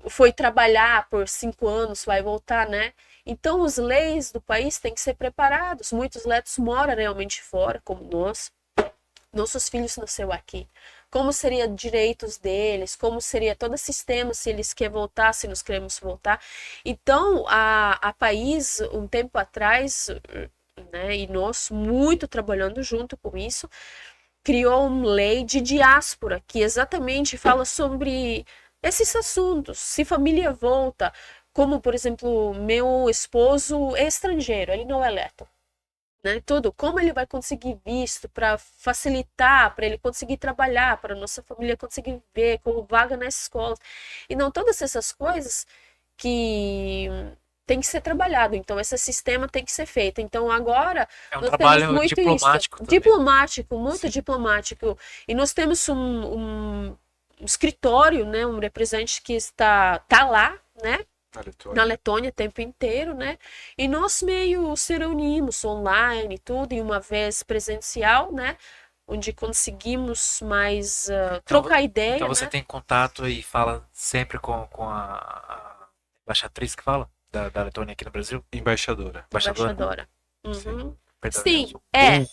B: foi trabalhar por 5 anos, vai voltar, né? Então, as leis do país têm que ser preparadas. Muitos letos moram realmente fora, como nós. Nossos filhos nasceram aqui. Como seria direitos deles? Como seria todo o sistema se eles querem voltar, se nós queremos voltar? Então, a país, um tempo atrás, né, e nós muito trabalhando junto com isso, criou uma lei de diáspora que exatamente fala sobre esses assuntos. Se família volta, como por exemplo, meu esposo é estrangeiro, ele não é leto. Né, tudo, como ele vai conseguir visto para facilitar, para ele conseguir trabalhar, para nossa família conseguir ver, como vaga nas escolas. E não todas essas coisas que tem que ser trabalhado. Então, esse sistema tem que ser feito. Então, agora
A: É um
B: nós
A: trabalho
B: temos muito
A: diplomático
B: isso.
A: também.
B: Diplomático, muito
A: Sim.
B: diplomático. E nós temos um escritório, né, um representante que está lá, né, na Letônia o tempo inteiro, né? E nós meio se reunimos online e tudo, e uma vez presencial, né? Onde conseguimos mais trocar ideia,
A: Então você
B: né?
A: tem contato e fala sempre com a embaixatriz que fala da Letônia aqui no Brasil?
C: Embaixadora.
B: Embaixadora.
C: Sim.
B: Uhum.
A: Perdão,
B: Sim,
A: eu sou
B: é.
A: burro.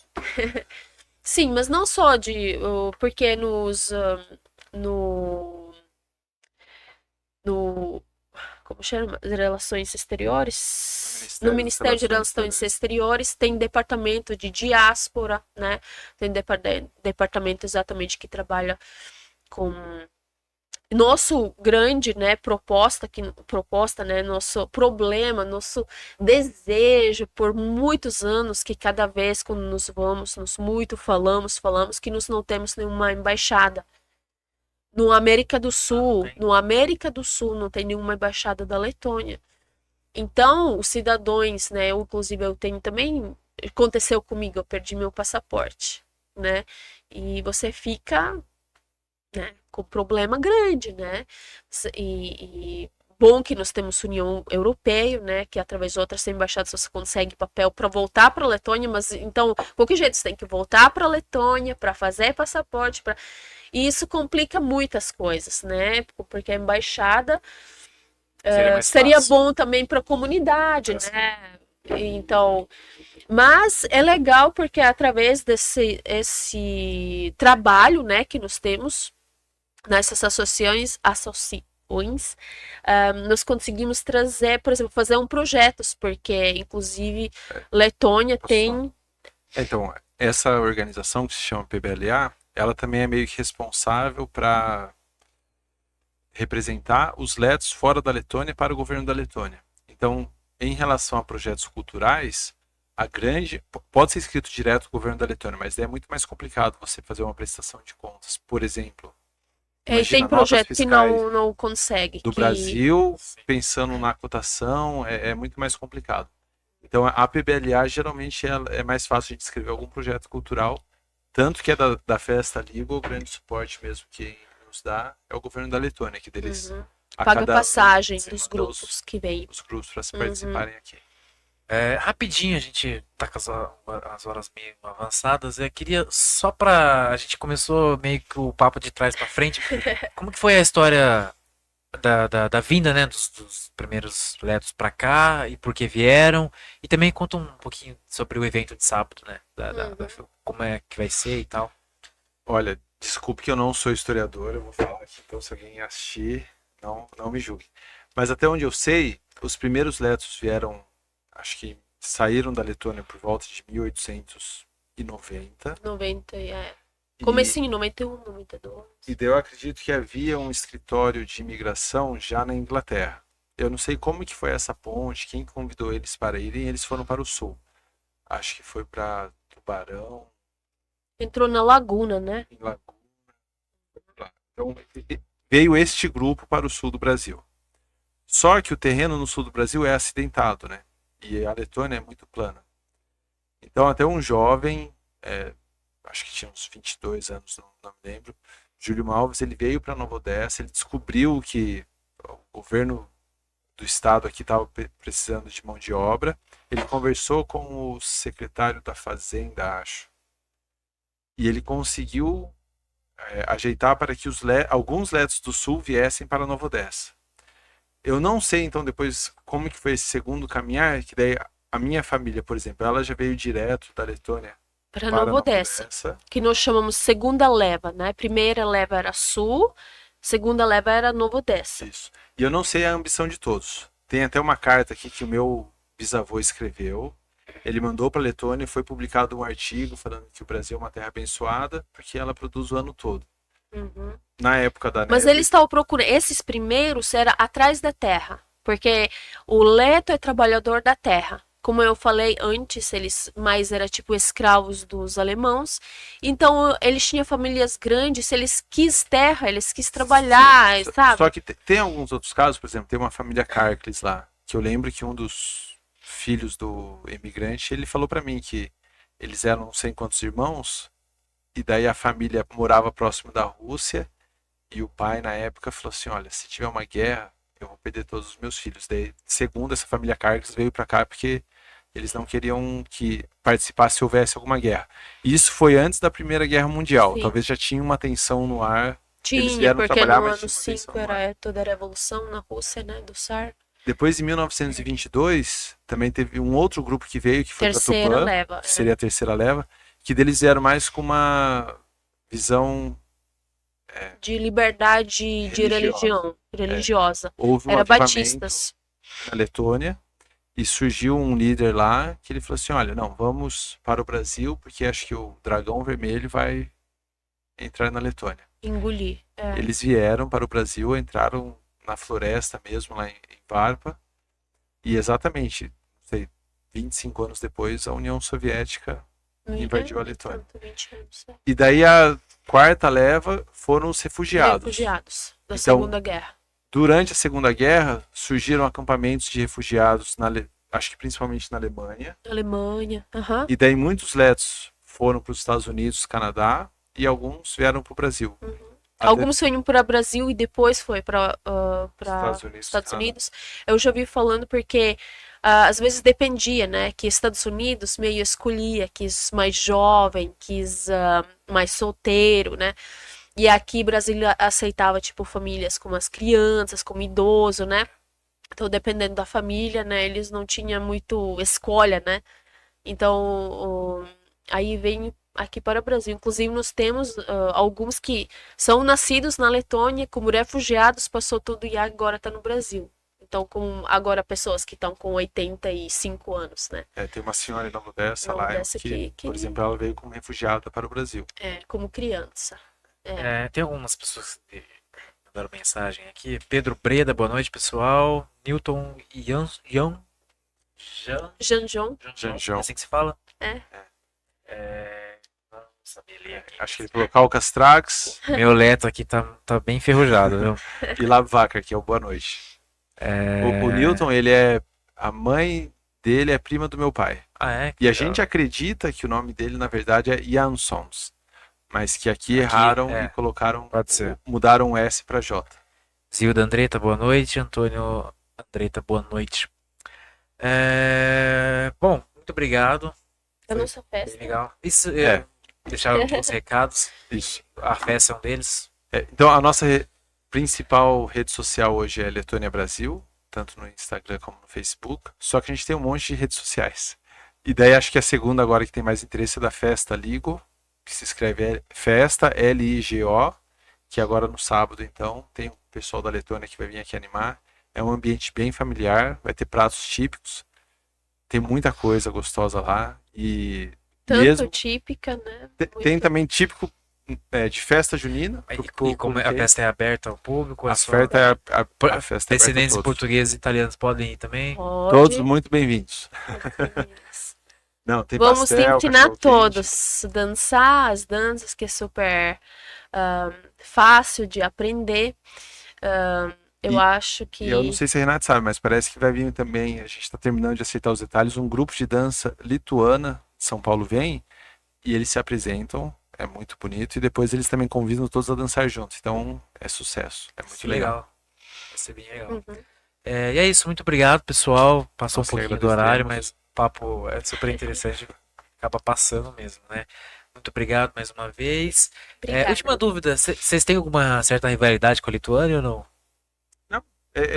B: Sim, mas não só de... porque no como chama? Relações Exteriores. No Ministério de Relações Exteriores tem departamento de diáspora, né? Tem departamento exatamente que trabalha com nosso grande, né, proposta, né, nosso problema, nosso desejo por muitos anos, que cada vez quando nos vamos, nós muito falamos que nós não temos nenhuma embaixada. No América do Sul, não tem nenhuma embaixada da Letônia. Então, os cidadãos, né, inclusive eu tenho também, aconteceu comigo, eu perdi meu passaporte, né? E você fica, né, com problema grande, né? E bom que nós temos União Europeia, né, que através de outras embaixadas você consegue papel para voltar para a Letônia, mas então, qualquer jeito você tem que voltar para a Letônia para fazer passaporte, e isso complica muitas coisas, né? Porque a embaixada seria bom também para a comunidade, né? Então, mas é legal porque através desse trabalho, né, que nós temos nessas associações, nós conseguimos trazer, por exemplo, fazer projetos, porque inclusive Letônia tem...
C: Então, essa organização que se chama PBLA, ela também é meio que responsável para representar os letos fora da Letônia para o governo da Letônia. Então, em relação a projetos culturais, pode ser escrito direto com o governo da Letônia, mas é muito mais complicado você fazer uma prestação de contas. Por exemplo,
B: tem projeto que não consegue.
C: Do Brasil, pensando na cotação, é muito mais complicado. Então, a PBLA geralmente é mais fácil de escrever algum projeto cultural, tanto que é da Festa Liga, o grande suporte mesmo que nos dá é o governo da Letônia, que deles
B: paga passagem dos grupos que vêm.
C: Os grupos para se participarem aqui.
A: Rapidinho, a gente tá com as horas meio avançadas. Eu queria, só pra... A gente começou meio que o papo de trás pra frente. Como que foi a história da vinda, né, dos primeiros letos pra cá e por que vieram? E também conta um pouquinho sobre o evento de sábado, né? Como é que vai ser e tal.
C: Olha, desculpe que eu não sou historiador, eu vou falar aqui, então se alguém assistir, não me julgue. Mas até onde eu sei, os primeiros letos vieram, acho que saíram da Letônia por volta de 1890.
B: Comecinho em 91, 92.
C: E daí eu acredito que havia um escritório de imigração já na Inglaterra. Eu não sei como que foi essa ponte, quem convidou eles para irem, eles foram para o sul. Acho que foi para Tubarão.
B: Entrou na Laguna, né?
C: Em Laguna. Então, veio este grupo para o sul do Brasil. Só que o terreno no sul do Brasil é acidentado, né? E a Letônia é muito plana. Então até um jovem, acho que tinha uns 22 anos, não me lembro, Júlio Malves, ele veio para Nova Odessa, ele descobriu que o governo do estado aqui estava precisando de mão de obra. Ele conversou com o secretário da Fazenda, acho, e ele conseguiu ajeitar para que alguns letos do sul viessem para Nova Odessa. Eu não sei, então, depois como que foi esse segundo caminhar, que daí a minha família, por exemplo, ela já veio direto da Letônia
B: Para
C: para
B: Nova
C: Nova
B: Odessa,
C: Odessa.
B: que nós chamamos segunda leva, né? Primeira leva era sul, segunda leva era Nova Odessa.
C: Isso. E eu não sei a ambição de todos. Tem até uma carta aqui que o meu bisavô escreveu. Ele mandou para a Letônia e foi publicado um artigo falando que o Brasil é uma terra abençoada porque ela produz o ano todo.
B: Uhum.
C: Na época da
B: Mas
C: neve,
B: eles estavam procurando. Esses primeiros era atrás da terra, porque o Leto é trabalhador da terra. Como eu falei antes, eles mais era tipo escravos dos alemãos. Então eles tinham famílias grandes. Se eles quis terra, eles quis trabalhar, sabe?
C: Só que tem alguns outros casos, por exemplo, tem uma família Carcles lá, que eu lembro que um dos filhos do imigrante, ele falou para mim que eles eram não sei quantos irmãos, e daí a família morava próximo da Rússia, e o pai na época falou assim, olha, se tiver uma guerra, eu vou perder todos os meus filhos. Daí, segundo essa família Carcles, veio para cá porque eles não queriam que participasse se houvesse alguma guerra. Isso foi antes da Primeira Guerra Mundial.
B: Sim.
C: Talvez já tinha uma tensão no ar. Eles
B: Tinha,
C: vieram
B: porque
C: trabalhar,
B: no
C: mas
B: ano
C: tinha uma tensão
B: 5
C: no ar.
B: era toda a revolução na Rússia, né? Do Tsar.
C: Depois, em 1922, também teve um outro grupo que veio, que foi da
B: Terceira
C: Tupã,
B: leva.
C: que seria a terceira leva, que deles vieram mais com uma visão
B: De liberdade de religião, religiosa.
C: Houve um
B: Era
C: avivamento
B: batistas.
C: na Letônia e surgiu um líder lá que ele falou assim, olha, não, vamos para o Brasil porque acho que o dragão vermelho vai entrar na Letônia.
B: Engolir. É.
C: Eles vieram para o Brasil, entraram na floresta mesmo, lá em Varpa, e exatamente, não sei, 25 anos depois, a União Soviética invadiu a Letônia.
B: 20 anos, é.
C: E daí a quarta leva foram os refugiados.
B: Refugiados da
C: Então,
B: Segunda Guerra.
C: Durante a Segunda Guerra, surgiram acampamentos de refugiados, acho que principalmente na Alemanha.
B: Alemanha. Aham.
C: E daí muitos letos foram para os Estados Unidos, Canadá, e alguns vieram para o Brasil. Até
B: Alguns foram para o Brasil e depois foi para Estados Unidos. Eu já ouvi falando porque às vezes dependia, né? Que Estados Unidos meio escolhia, quis mais jovem, quis mais solteiro, né? E aqui Brasília aceitava, tipo, famílias com as crianças, como idoso, né? Então, dependendo da família, né? Eles não tinham muito escolha, né? Então, aí vem aqui para o Brasil. Inclusive, nós temos alguns que são nascidos na Letônia como refugiados, passou tudo e agora está no Brasil. Então, com agora pessoas que estão com 85 anos, né?
C: tem uma senhora em Nova Odessa lá, que, por exemplo, ela veio como refugiada para o Brasil.
B: Como criança.
A: Tem algumas pessoas que mandaram mensagem aqui. Pedro Breda, boa noite, pessoal. Newton Janjon.
C: Janjon.
A: É assim que se fala? Não sabia ler aqui.
C: Acho que ele falou Calcastrax
A: Meu leto aqui tá bem enferrujado, viu?
C: e Lavacar, que é o boa noite. O Newton, a mãe dele é prima do meu pai.
A: Que
C: E a
A: legal.
C: gente acredita que o nome dele, na verdade, é Jansons. Mas que aqui erraram e colocaram,
A: Pode ser.
C: mudaram o S para J.
A: Zilda Andretta, boa noite. Antônio Andretta, boa noite. Bom, muito obrigado.
B: Da nossa
A: Bem
B: festa.
A: legal. Isso, deixar os recados.
C: Isso.
A: A festa é um deles.
C: Então, a nossa principal rede social hoje é Letônia Brasil, tanto no Instagram como no Facebook. Só que a gente tem um monte de redes sociais. E daí acho que a segunda agora que tem mais interesse é da Festa Ligo, que se escreve Festa Ligo, que agora no sábado, então, tem o pessoal da Letônia que vai vir aqui animar. É um ambiente bem familiar, vai ter pratos típicos, tem muita coisa gostosa lá. E
B: Tanto
C: mesmo
B: típica, né?
C: tem também típico de festa junina.
A: E como a festa é aberta ao público,
C: A festa é a festa é
A: descendentes
C: aberta a todos.
A: portugueses e italianos podem ir também.
C: Todos muito bem-vindos. Não, tem
B: Vamos
C: pastel,
B: ensinar
C: cachorro-quente.
B: todos dançar as danças, que é super fácil de aprender. Eu acho que
C: E eu não sei se a Renata sabe, mas parece que vai vir também, a gente está terminando de aceitar os detalhes, um grupo de dança lituana São Paulo vêm e eles se apresentam, é muito bonito, e depois eles também convidam todos a dançar juntos. Então é sucesso, é muito
A: Que
C: legal.
A: legal. Vai ser bem legal.
B: Uhum.
A: E é isso, muito obrigado, pessoal. Passou
C: Nós
A: um
C: que
A: pouquinho do horário,
C: agradecemos.
A: mas o papo é super interessante, acaba passando mesmo, né? Muito obrigado mais uma vez.
B: Obrigada.
A: Última dúvida, vocês têm alguma certa rivalidade com a Lituânia ou não?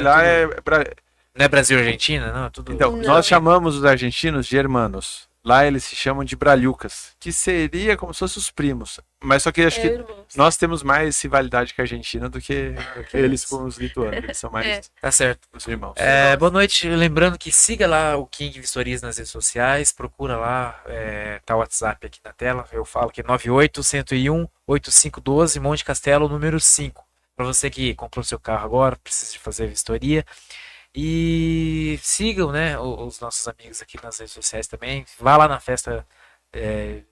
C: Lá
A: tudo-
C: é.
A: Não é Brasil e Argentina? Não, é tudo.
C: Então,
B: Não.
C: nós chamamos os argentinos de hermanos. Lá eles se chamam de bralhucas, que seria como se fossem os primos. Mas só que acho que
B: Irmãos.
C: nós temos mais rivalidade com a Argentina do que eles com os lituanos. Eles são mais
A: Tá certo.
C: os irmãos.
A: Boa noite. Lembrando que siga lá o King Vistorias nas redes sociais. Procura lá. Tá o WhatsApp aqui na tela. Eu falo que é 98-101-8512, Monte Castelo, número 5. Para você que comprou seu carro agora, precisa de fazer vistoria. E sigam, né, os nossos amigos aqui nas redes sociais também. Vá lá na festa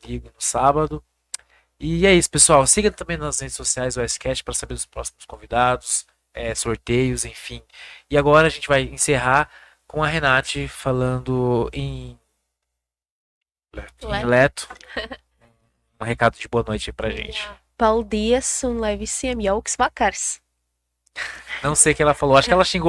A: Vigo no sábado. E é isso, pessoal. Siga também nas redes sociais o Scast para saber dos próximos convidados, sorteios, enfim. E agora a gente vai encerrar com a Renate falando em Leto. Um recado de boa noite aí pra gente.
B: Paldies un lai visiem jauks vakars.
A: Não sei o que ela falou, acho que ela xingou